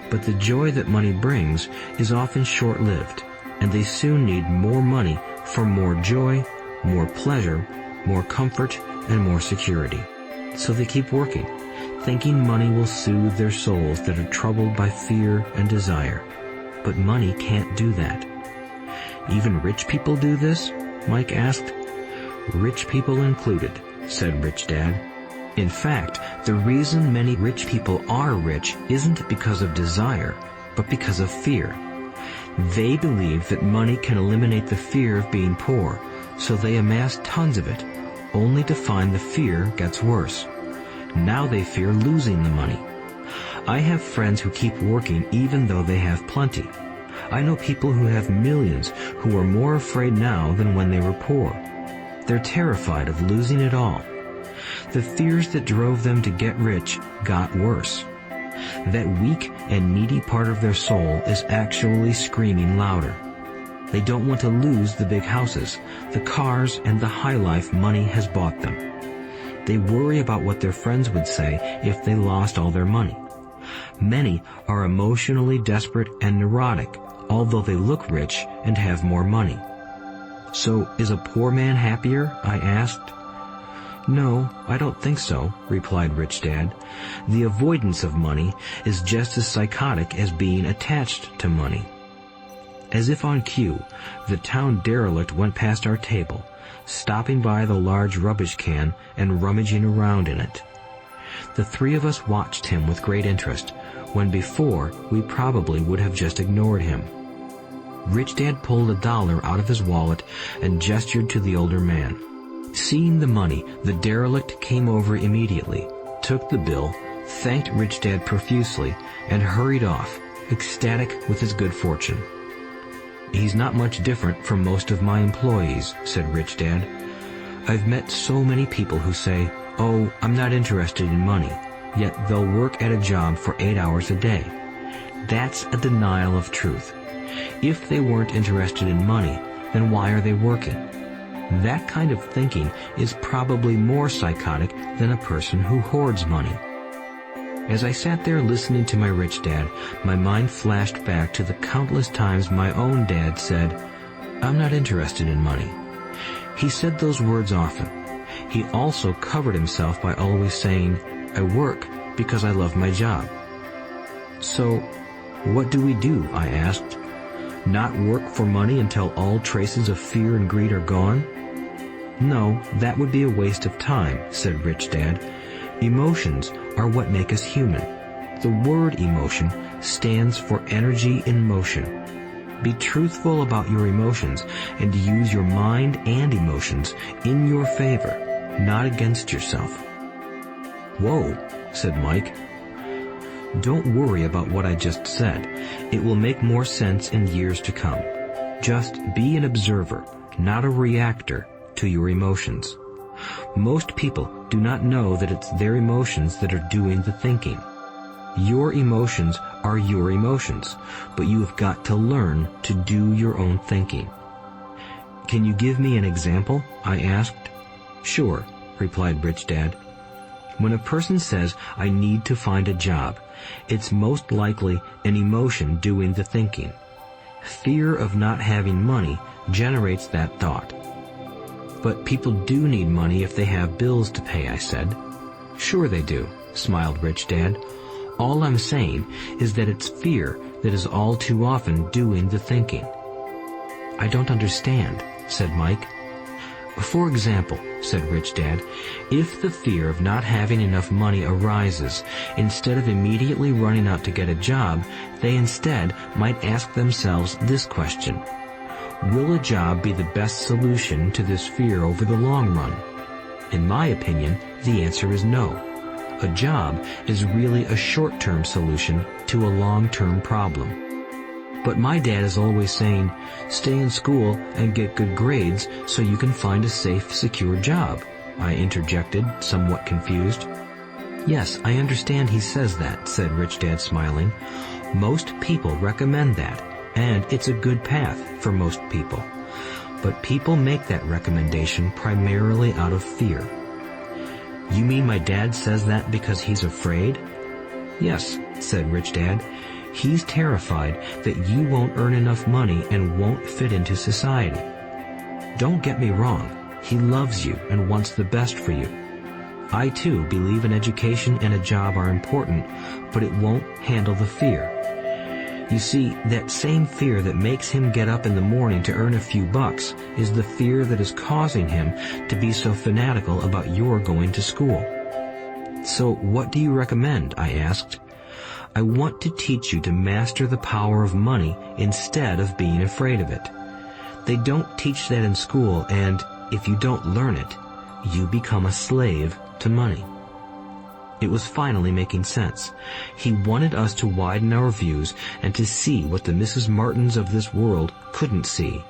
But the joy that money brings is often short-lived, and they soon need more money for more joy, more pleasure, more comfort, and more security. So they keep working, thinking money will soothe their souls that are troubled by fear and desire. But money can't do that. Even rich people do this? Mike asked. Rich people included, said Rich Dad. In fact, the reason many rich people are rich isn't because of desire, but because of fear. They believe that money can eliminate the fear of being poor, so they amass tons of it, only to find the fear gets worse. Now they fear losing the money. I have friends who keep working even though they have plenty. I know people who have millions who are more afraid now than when they were poor. They're terrified of losing it all. The fears that drove them to get rich got worse. That weak and needy part of their soul is actually screaming louder. They don't want to lose the big houses, the cars, and the high life money has bought them. They worry about what their friends would say if they lost all their money. Many are emotionally desperate and neurotic, although they look rich and have more money. So, is a poor man happier? I asked. No, I don't think so, replied Rich Dad. The avoidance of money is just as psychotic as being attached to money. As if on cue, the town derelict went past our table, stopping by the large rubbish can and rummaging around in it. The three of us watched him with great interest, when before we probably would have just ignored him. Rich Dad pulled $1 out of his wallet and gestured to the older man. Seeing the money, the derelict came over immediately, took the bill, thanked Rich Dad profusely, and hurried off, ecstatic with his good fortune. He's not much different from most of my employees, said Rich Dad. I've met so many people who say, oh, I'm not interested in money, yet they'll work at a job for 8 hours a day. That's a denial of truth. If they weren't interested in money, then why are they working? That kind of thinking is probably more psychotic than a person who hoards money. As I sat there listening to my rich dad, my mind flashed back to the countless times my own dad said, I'm not interested in money. He said those words often. He also covered himself by always saying, I work because I love my job. So, what do we do? I asked. Not work for money until all traces of fear and greed are gone? No, that would be a waste of time, said Rich Dad. Emotions are what make us human. The word emotion stands for energy in motion. Be truthful about your emotions and use your mind and emotions in your favor, not against yourself. Whoa, said Mike. Don't worry about what I just said. It will make more sense in years to come. Just be an observer, not a reactor to your emotions. Most people do not know that it's their emotions that are doing the thinking. Your emotions are your emotions, but you have got to learn to do your own thinking. Can you give me an example? I asked. Sure, replied Rich Dad. When a person says, I need to find a job, it's most likely an emotion doing the thinking. Fear of not having money generates that thought. But people do need money if they have bills to pay, I said. Sure they do, smiled Rich Dad. All I'm saying is that it's fear that is all too often doing the thinking. I don't understand, said Mike. For example, said Rich Dad, if the fear of not having enough money arises, instead of immediately running out to get a job, they instead might ask themselves this question. Will a job be the best solution to this fear over the long run? In my opinion, the answer is no. A job is really a short-term solution to a long-term problem. But my dad is always saying, stay in school and get good grades so you can find a safe, secure job, I interjected, somewhat confused. Yes, I understand he says that, said Rich Dad, smiling. Most people recommend that, and it's a good path for most people. But people make that recommendation primarily out of fear. You mean my dad says that because he's afraid? Yes, said Rich Dad. He's terrified that you won't earn enough money and won't fit into society. Don't get me wrong. He loves you and wants the best for you. I too believe an education and a job are important, but it won't handle the fear. You see, that same fear that makes him get up in the morning to earn a few bucks is the fear that is causing him to be so fanatical about your going to school. So what do you recommend? I asked. I want to teach you to master the power of money instead of being afraid of it. They don't teach that in school, and if you don't learn it, you become a slave to money. It was finally making sense. He wanted us to widen our views and to see what the Mrs. Martins of this world couldn't see.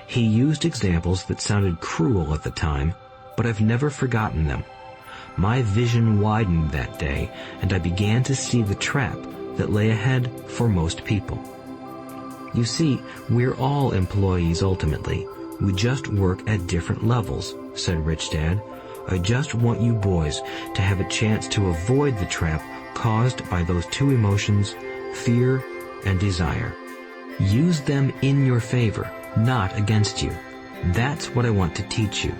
He used examples that sounded cruel at the time, but I've never forgotten them. My vision widened that day, and I began to see the trap that lay ahead for most people. You see, we're all employees ultimately. We just work at different levels, said Rich Dad. I just want you boys to have a chance to avoid the trap caused by those two emotions, fear and desire. Use them in your favor, not against you. That's what I want to teach you.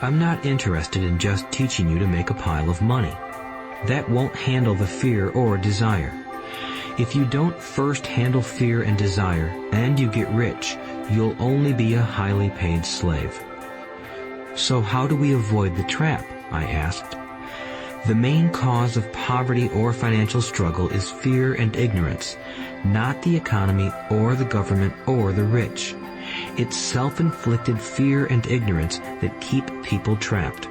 I'm not interested in just teaching you to make a pile of money. That won't handle the fear or desire. If you don't first handle fear and desire, and you get rich, you'll only be a highly paid slave. So how do we avoid the trap? I asked. The main cause of poverty or financial struggle is fear and ignorance, not the economy or the government or the rich. It's self-inflicted fear and ignorance that keep people trapped.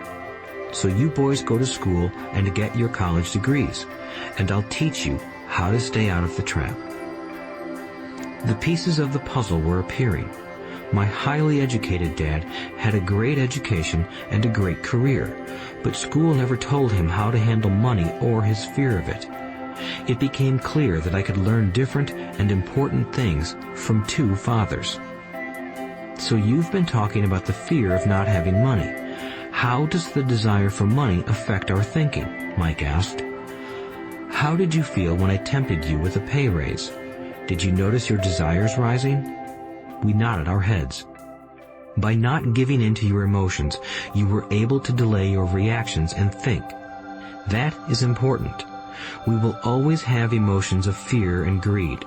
So you boys go to school and get your college degrees, and I'll teach you how to stay out of the trap. The pieces of the puzzle were appearing. My highly educated dad had a great education and a great career, but school never told him how to handle money or his fear of it. It became clear that I could learn different and important things from two fathers. So you've been talking about the fear of not having money. How does the desire for money affect our thinking? Mike asked. How did you feel when I tempted you with a pay raise? Did you notice your desires rising? We nodded our heads. By not giving in to your emotions, you were able to delay your reactions and think. That is important. We will always have emotions of fear and greed.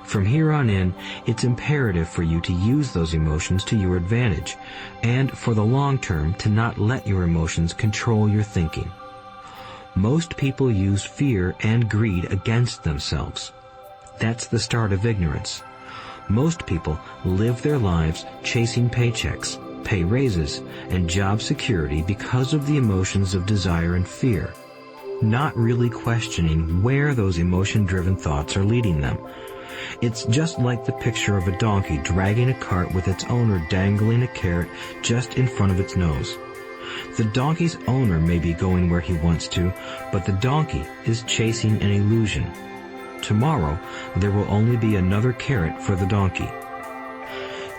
From here on in, it's imperative for you to use those emotions to your advantage, and for the long term to not let your emotions control your thinking. Most people use fear and greed against themselves. That's the start of ignorance. Most people live their lives chasing paychecks, pay raises, and job security because of the emotions of desire and fear, not really questioning where those emotion-driven thoughts are leading them. It's just like the picture of a donkey dragging a cart with its owner dangling a carrot just in front of its nose. The donkey's owner may be going where he wants to, but the donkey is chasing an illusion. Tomorrow, there will only be another carrot for the donkey.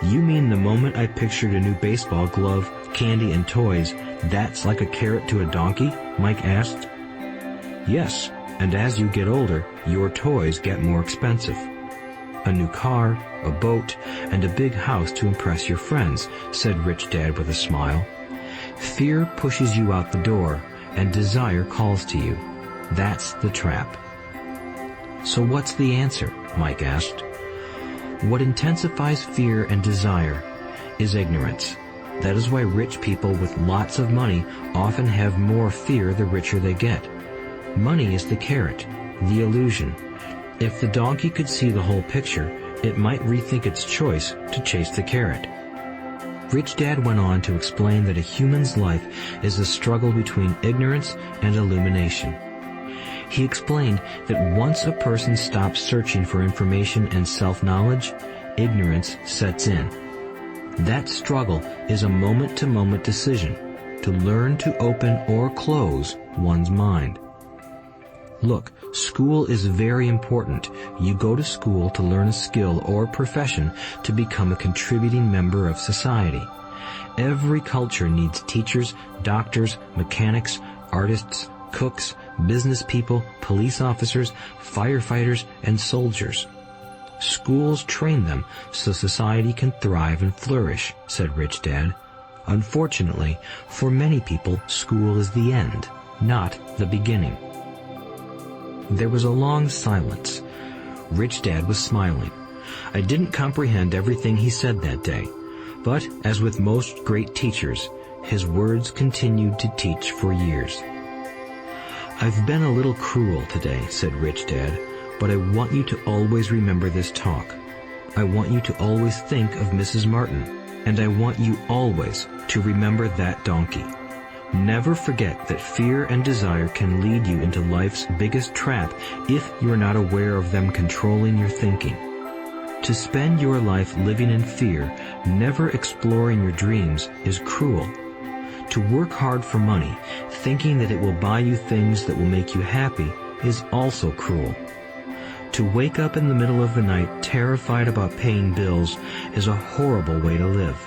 You mean the moment I pictured a new baseball glove, candy, and toys, that's like a carrot to a donkey? Mike asked. Yes, and as you get older, your toys get more expensive. A new car, a boat, and a big house to impress your friends, said Rich Dad with a smile. Fear pushes you out the door, and desire calls to you. That's the trap. So what's the answer? Mike asked. What intensifies fear and desire is ignorance. That is why rich people with lots of money often have more fear the richer they get. Money is the carrot, the illusion. If the donkey could see the whole picture, it might rethink its choice to chase the carrot. Rich Dad went on to explain that a human's life is a struggle between ignorance and illumination. He explained that once a person stops searching for information and self-knowledge, ignorance sets in. That struggle is a moment-to-moment decision to learn to open or close one's mind. Look, school is very important. You go to school to learn a skill or profession to become a contributing member of society. Every culture needs teachers, doctors, mechanics, artists, cooks, business people, police officers, firefighters, and soldiers. Schools train them so society can thrive and flourish, said Rich Dad. Unfortunately, for many people, school is the end, not the beginning. There was a long silence. Rich Dad was smiling. I didn't comprehend everything he said that day, but as with most great teachers, his words continued to teach for years. "I've been a little cruel today," said Rich Dad, "but I want you to always remember this talk. I want you to always think of Mrs. Martin, and I want you always to remember that donkey. Never forget that fear and desire can lead you into life's biggest trap if you're not aware of them controlling your thinking. To spend your life living in fear, never exploring your dreams, is cruel. To work hard for money, thinking that it will buy you things that will make you happy, is also cruel. To wake up in the middle of the night terrified about paying bills is a horrible way to live.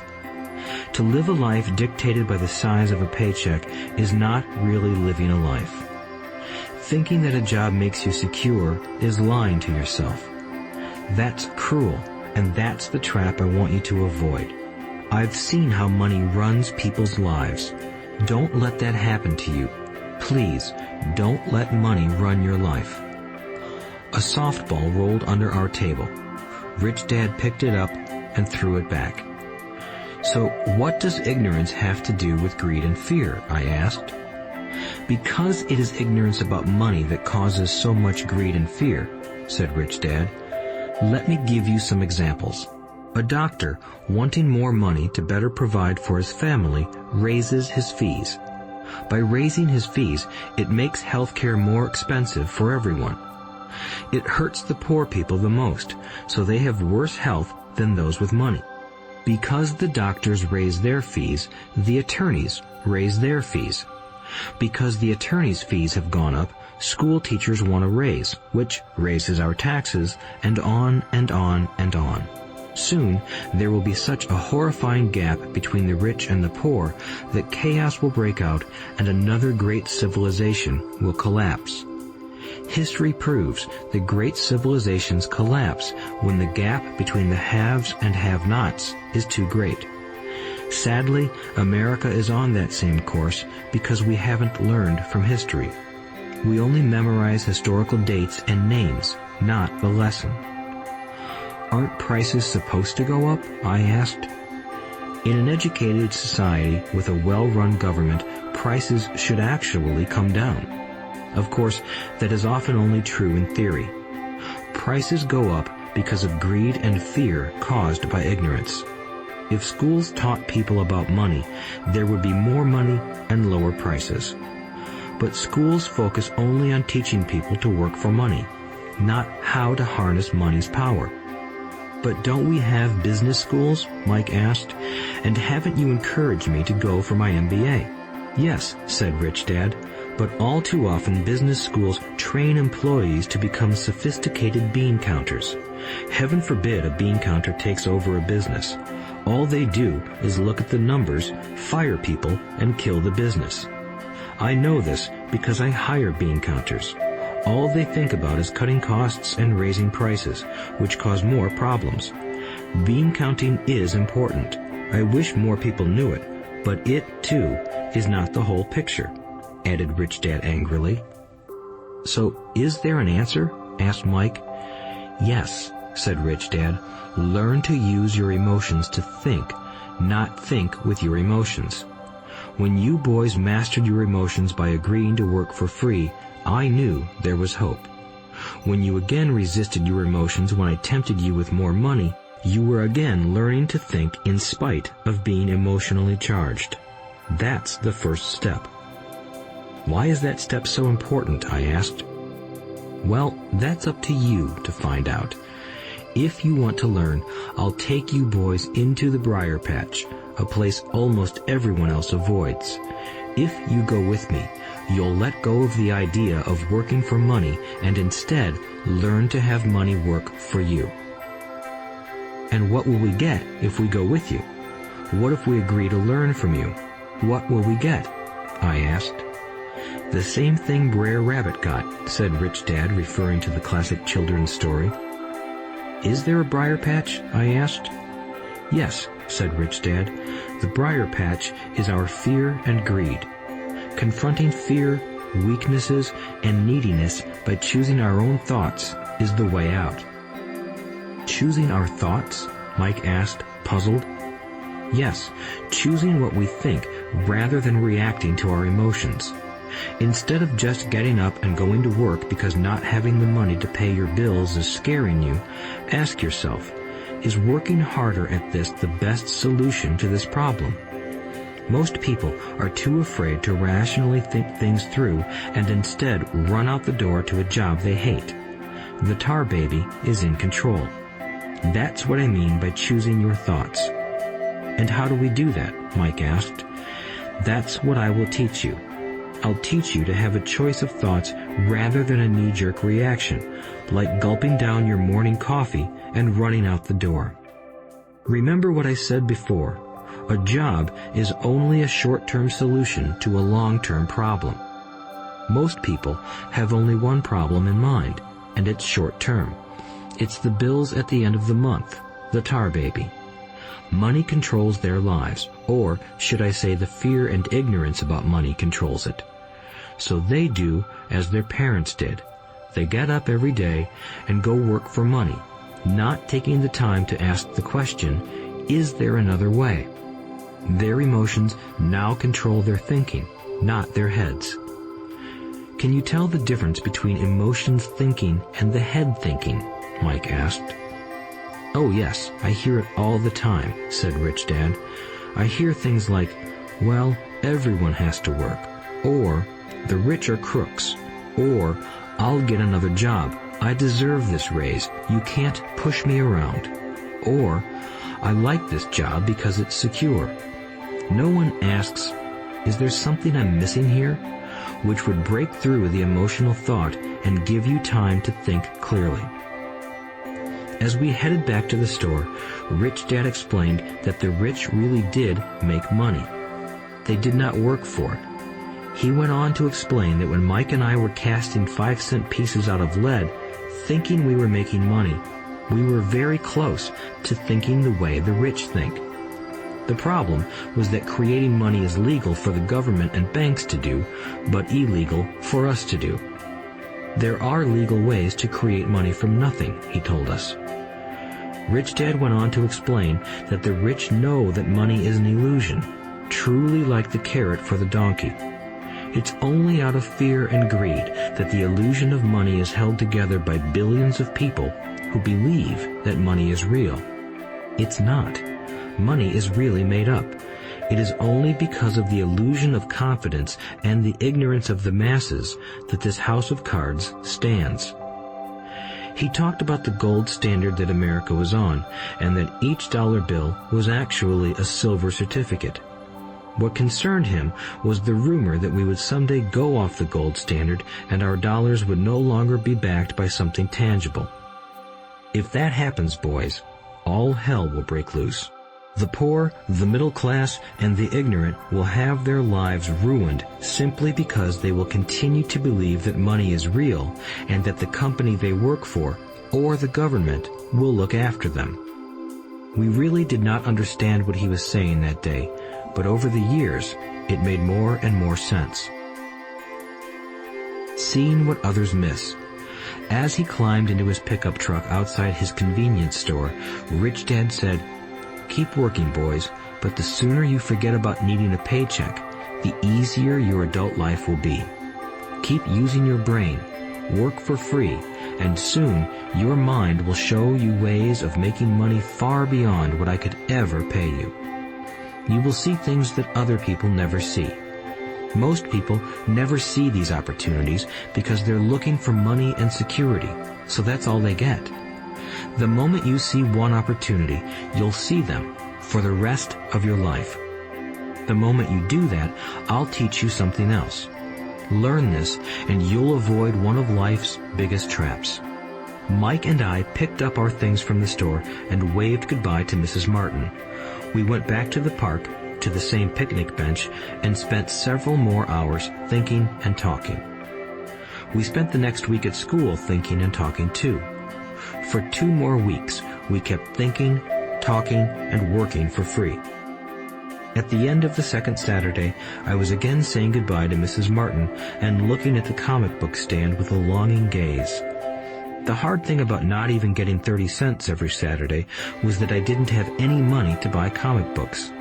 To live a life dictated by the size of a paycheck is not really living a life. Thinking that a job makes you secure is lying to yourself. That's cruel, and that's the trap I want you to avoid. I've seen how money runs people's lives. Don't let that happen to you. Please, don't let money run your life." A softball rolled under our table. Rich Dad picked it up and threw it back. "So what does ignorance have to do with greed and fear?" I asked. "Because it is ignorance about money that causes so much greed and fear," said Rich Dad. "Let me give you some examples. A doctor, wanting more money to better provide for his family, raises his fees. By raising his fees, it makes healthcare more expensive for everyone. It hurts the poor people the most, so they have worse health than those with money. Because the doctors raise their fees, the attorneys raise their fees. Because the attorneys' fees have gone up, school teachers want a raise, which raises our taxes, and on and on and on. Soon, there will be such a horrifying gap between the rich and the poor that chaos will break out and another great civilization will collapse. History proves that great civilizations collapse when the gap between the haves and have-nots is too great. Sadly, America is on that same course because we haven't learned from history. We only memorize historical dates and names, not the lesson." "Aren't prices supposed to go up?" I asked. "In an educated society with a well-run government, prices should actually come down. Of course, that is often only true in theory. Prices go up because of greed and fear caused by ignorance. If schools taught people about money, there would be more money and lower prices. But schools focus only on teaching people to work for money, not how to harness money's power." "But don't we have business schools?" Mike asked. "And haven't you encouraged me to go for my MBA?" "Yes," said Rich Dad, "but all too often business schools train employees to become sophisticated bean counters. Heaven forbid a bean counter takes over a business. All they do is look at the numbers, fire people, and kill the business. I know this because I hire bean counters. All they think about is cutting costs and raising prices, which cause more problems. Bean counting is important. I wish more people knew it, but it, too, is not the whole picture," added Rich Dad angrily. "So, is there an answer?" asked Mike. "Yes," said Rich Dad. "Learn to use your emotions to think, not think with your emotions. When you boys mastered your emotions by agreeing to work for free, I knew there was hope. When you again resisted your emotions when I tempted you with more money, you were again learning to think in spite of being emotionally charged. That's the first step." "Why is that step so important?" I asked. "Well, that's up to you to find out. If you want to learn, I'll take you boys into the briar patch, a place almost everyone else avoids. If you go with me, you'll let go of the idea of working for money and instead learn to have money work for you." "And what will we get if we go with you? What if we agree to learn from you? What will we get?" I asked. "The same thing Brer Rabbit got," said Rich Dad, referring to the classic children's story. "Is there a briar patch?" I asked. "Yes," said Rich Dad. The briar patch is our fear and greed. Confronting fear, weaknesses, and neediness by choosing our own thoughts is the way out. Choosing our thoughts? Mike asked, puzzled. Yes, choosing what we think rather than reacting to our emotions. Instead of just getting up and going to work because not having the money to pay your bills is scaring you, ask yourself, is working harder at this the best solution to this problem? Most people are too afraid to rationally think things through and instead run out the door to a job they hate. The tar baby is in control. That's what I mean by choosing your thoughts. And how do we do that? Mike asked. That's what I will teach you. I'll teach you to have a choice of thoughts rather than a knee-jerk reaction, like gulping down your morning coffee and running out the door. Remember what I said before. A job is only a short-term solution to a long-term problem. Most people have only one problem in mind, and it's short-term. It's the bills at the end of the month, the tar baby. Money controls their lives, or should I say the fear and ignorance about money controls it. So they do as their parents did. They get up every day and go work for money, not taking the time to ask the question, is there another way? Their emotions now control their thinking, not their heads. Can you tell the difference between emotions thinking and the head thinking? Mike asked. Oh yes, I hear it all the time, said Rich Dad. I hear things like, well, everyone has to work, or the rich are crooks, or I'll get another job, I deserve this raise, you can't push me around, or I like this job because it's secure. No one asks, is there something I'm missing here? Which would break through the emotional thought and give you time to think clearly. As we headed back to the store, Rich Dad explained that the rich really did make money. They did not work for it. He went on to explain that when Mike and I were casting 5-cent pieces out of lead, thinking we were making money, we were very close to thinking the way the rich think. The problem was that creating money is legal for the government and banks to do, but illegal for us to do. There are legal ways to create money from nothing, he told us. Rich Dad went on to explain that the rich know that money is an illusion, truly like the carrot for the donkey. It's only out of fear and greed that the illusion of money is held together by billions of people who believe that money is real. It's not. Money is really made up. It is only because of the illusion of confidence and the ignorance of the masses that this house of cards stands. He talked about the gold standard that America was on, and that each dollar bill was actually a silver certificate. What concerned him was the rumor that we would someday go off the gold standard and our dollars would no longer be backed by something tangible. If that happens, boys, all hell will break loose. The poor, the middle class, and the ignorant will have their lives ruined simply because they will continue to believe that money is real and that the company they work for, or the government, will look after them. We really did not understand what he was saying that day, but over the years, it made more and more sense. Seeing what others miss. As he climbed into his pickup truck outside his convenience store, Rich Dad said, "Keep working, boys, but the sooner you forget about needing a paycheck, the easier your adult life will be. Keep using your brain, work for free, and soon your mind will show you ways of making money far beyond what I could ever pay you. You will see things that other people never see. Most people never see these opportunities because they're looking for money and security, so that's all they get. The moment you see one opportunity, you'll see them for the rest of your life. The moment you do that, I'll teach you something else. Learn this, and you'll avoid one of life's biggest traps." Mike and I picked up our things from the store and waved goodbye to Mrs. Martin. We went back to the park, to the same picnic bench, and spent several more hours thinking and talking. We spent the next week at school thinking and talking too. For 2 more weeks, we kept thinking talking, and working for free. At the end of the second Saturday, I was again saying goodbye to Mrs. Martin and looking at the comic book stand with a longing gaze. The hard thing about not even getting 30 cents every Saturday was that I didn't have any money to buy comic books.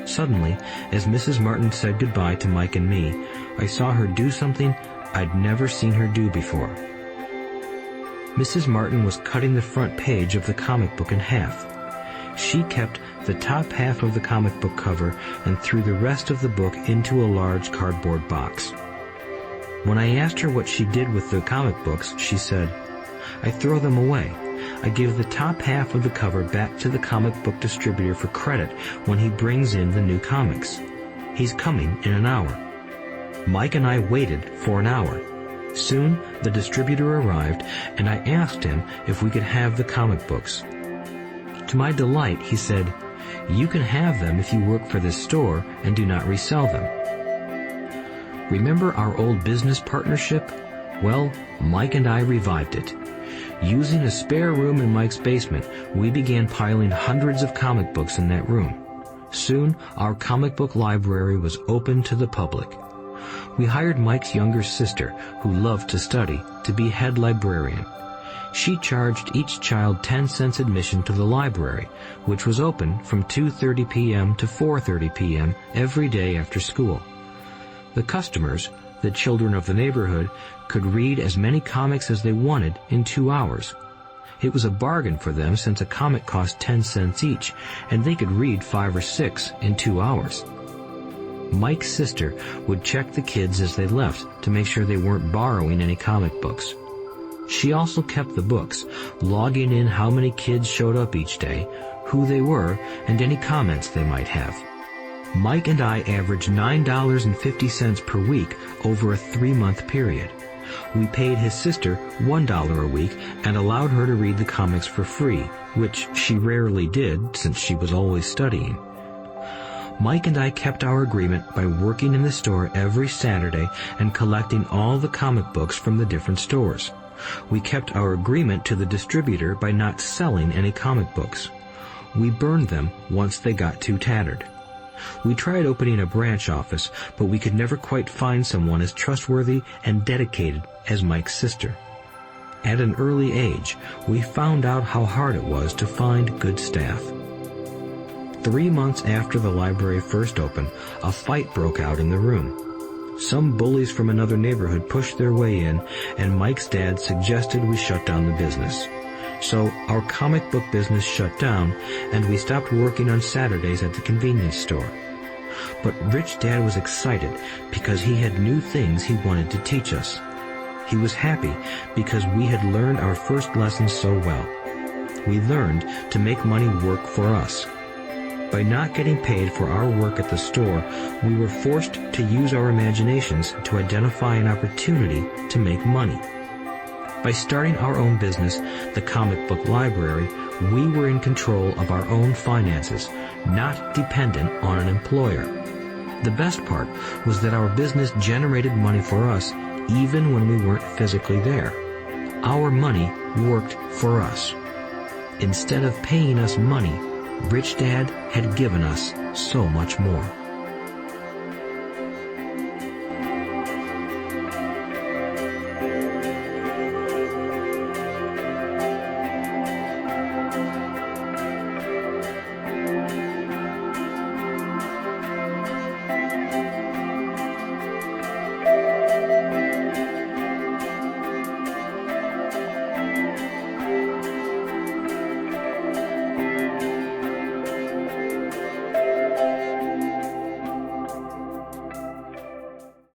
Suddenly, as Mrs. Martin said goodbye to Mike and me, I saw her do something I'd never seen her do before. Mrs. Martin was cutting the front page of the comic book in half. She kept the top half of the comic book cover and threw the rest of the book into a large cardboard box. When I asked her what she did with the comic books, she said, "I throw them away. I give the top half of the cover back to the comic book distributor for credit when he brings in the new comics. He's coming in an hour." Mike and I waited for an hour. Soon, the distributor arrived, and I asked him if we could have the comic books. To my delight, he said, "You can have them if you work for this store and do not resell them." Remember our old business partnership? Well, Mike and I revived it. Using a spare room in Mike's basement, we began piling hundreds of comic books in that room. Soon, our comic book library was open to the public. We hired Mike's younger sister, who loved to study, to be head librarian. She charged each child 10 cents admission to the library, which was open from 2:30 p.m. to 4:30 p.m. every day after school. The customers, the children of the neighborhood, could read as many comics as they wanted in 2 hours. It was a bargain for them since a comic cost 10 cents each, and they could read 5 or 6 in 2 hours. Mike's sister would check the kids as they left to make sure they weren't borrowing any comic books. She also kept the books, logging in how many kids showed up each day, who they were, and any comments they might have. Mike and I averaged $9.50 per week over a 3-month period. We paid his sister $1 a week and allowed her to read the comics for free, which she rarely did since she was always studying. Mike and I kept our agreement by working in the store every Saturday and collecting all the comic books from the different stores. We kept our agreement to the distributor by not selling any comic books. We burned them once they got too tattered. We tried opening a branch office, but we could never quite find someone as trustworthy and dedicated as Mike's sister. At an early age, we found out how hard it was to find good staff. 3 months after the library first opened, a fight broke out in the room. Some bullies from another neighborhood pushed their way in, and Mike's dad suggested we shut down the business. So our comic book business shut down, and we stopped working on Saturdays at the convenience store. But Rich Dad was excited because he had new things he wanted to teach us. He was happy because we had learned our first lessons so well. We learned to make money work for us. By not getting paid for our work at the store, we were forced to use our imaginations to identify an opportunity to make money. By starting our own business, the comic book library, we were in control of our own finances, not dependent on an employer. The best part was that our business generated money for us even when we weren't physically there. Our money worked for us. Instead of paying us money, Rich Dad had given us so much more.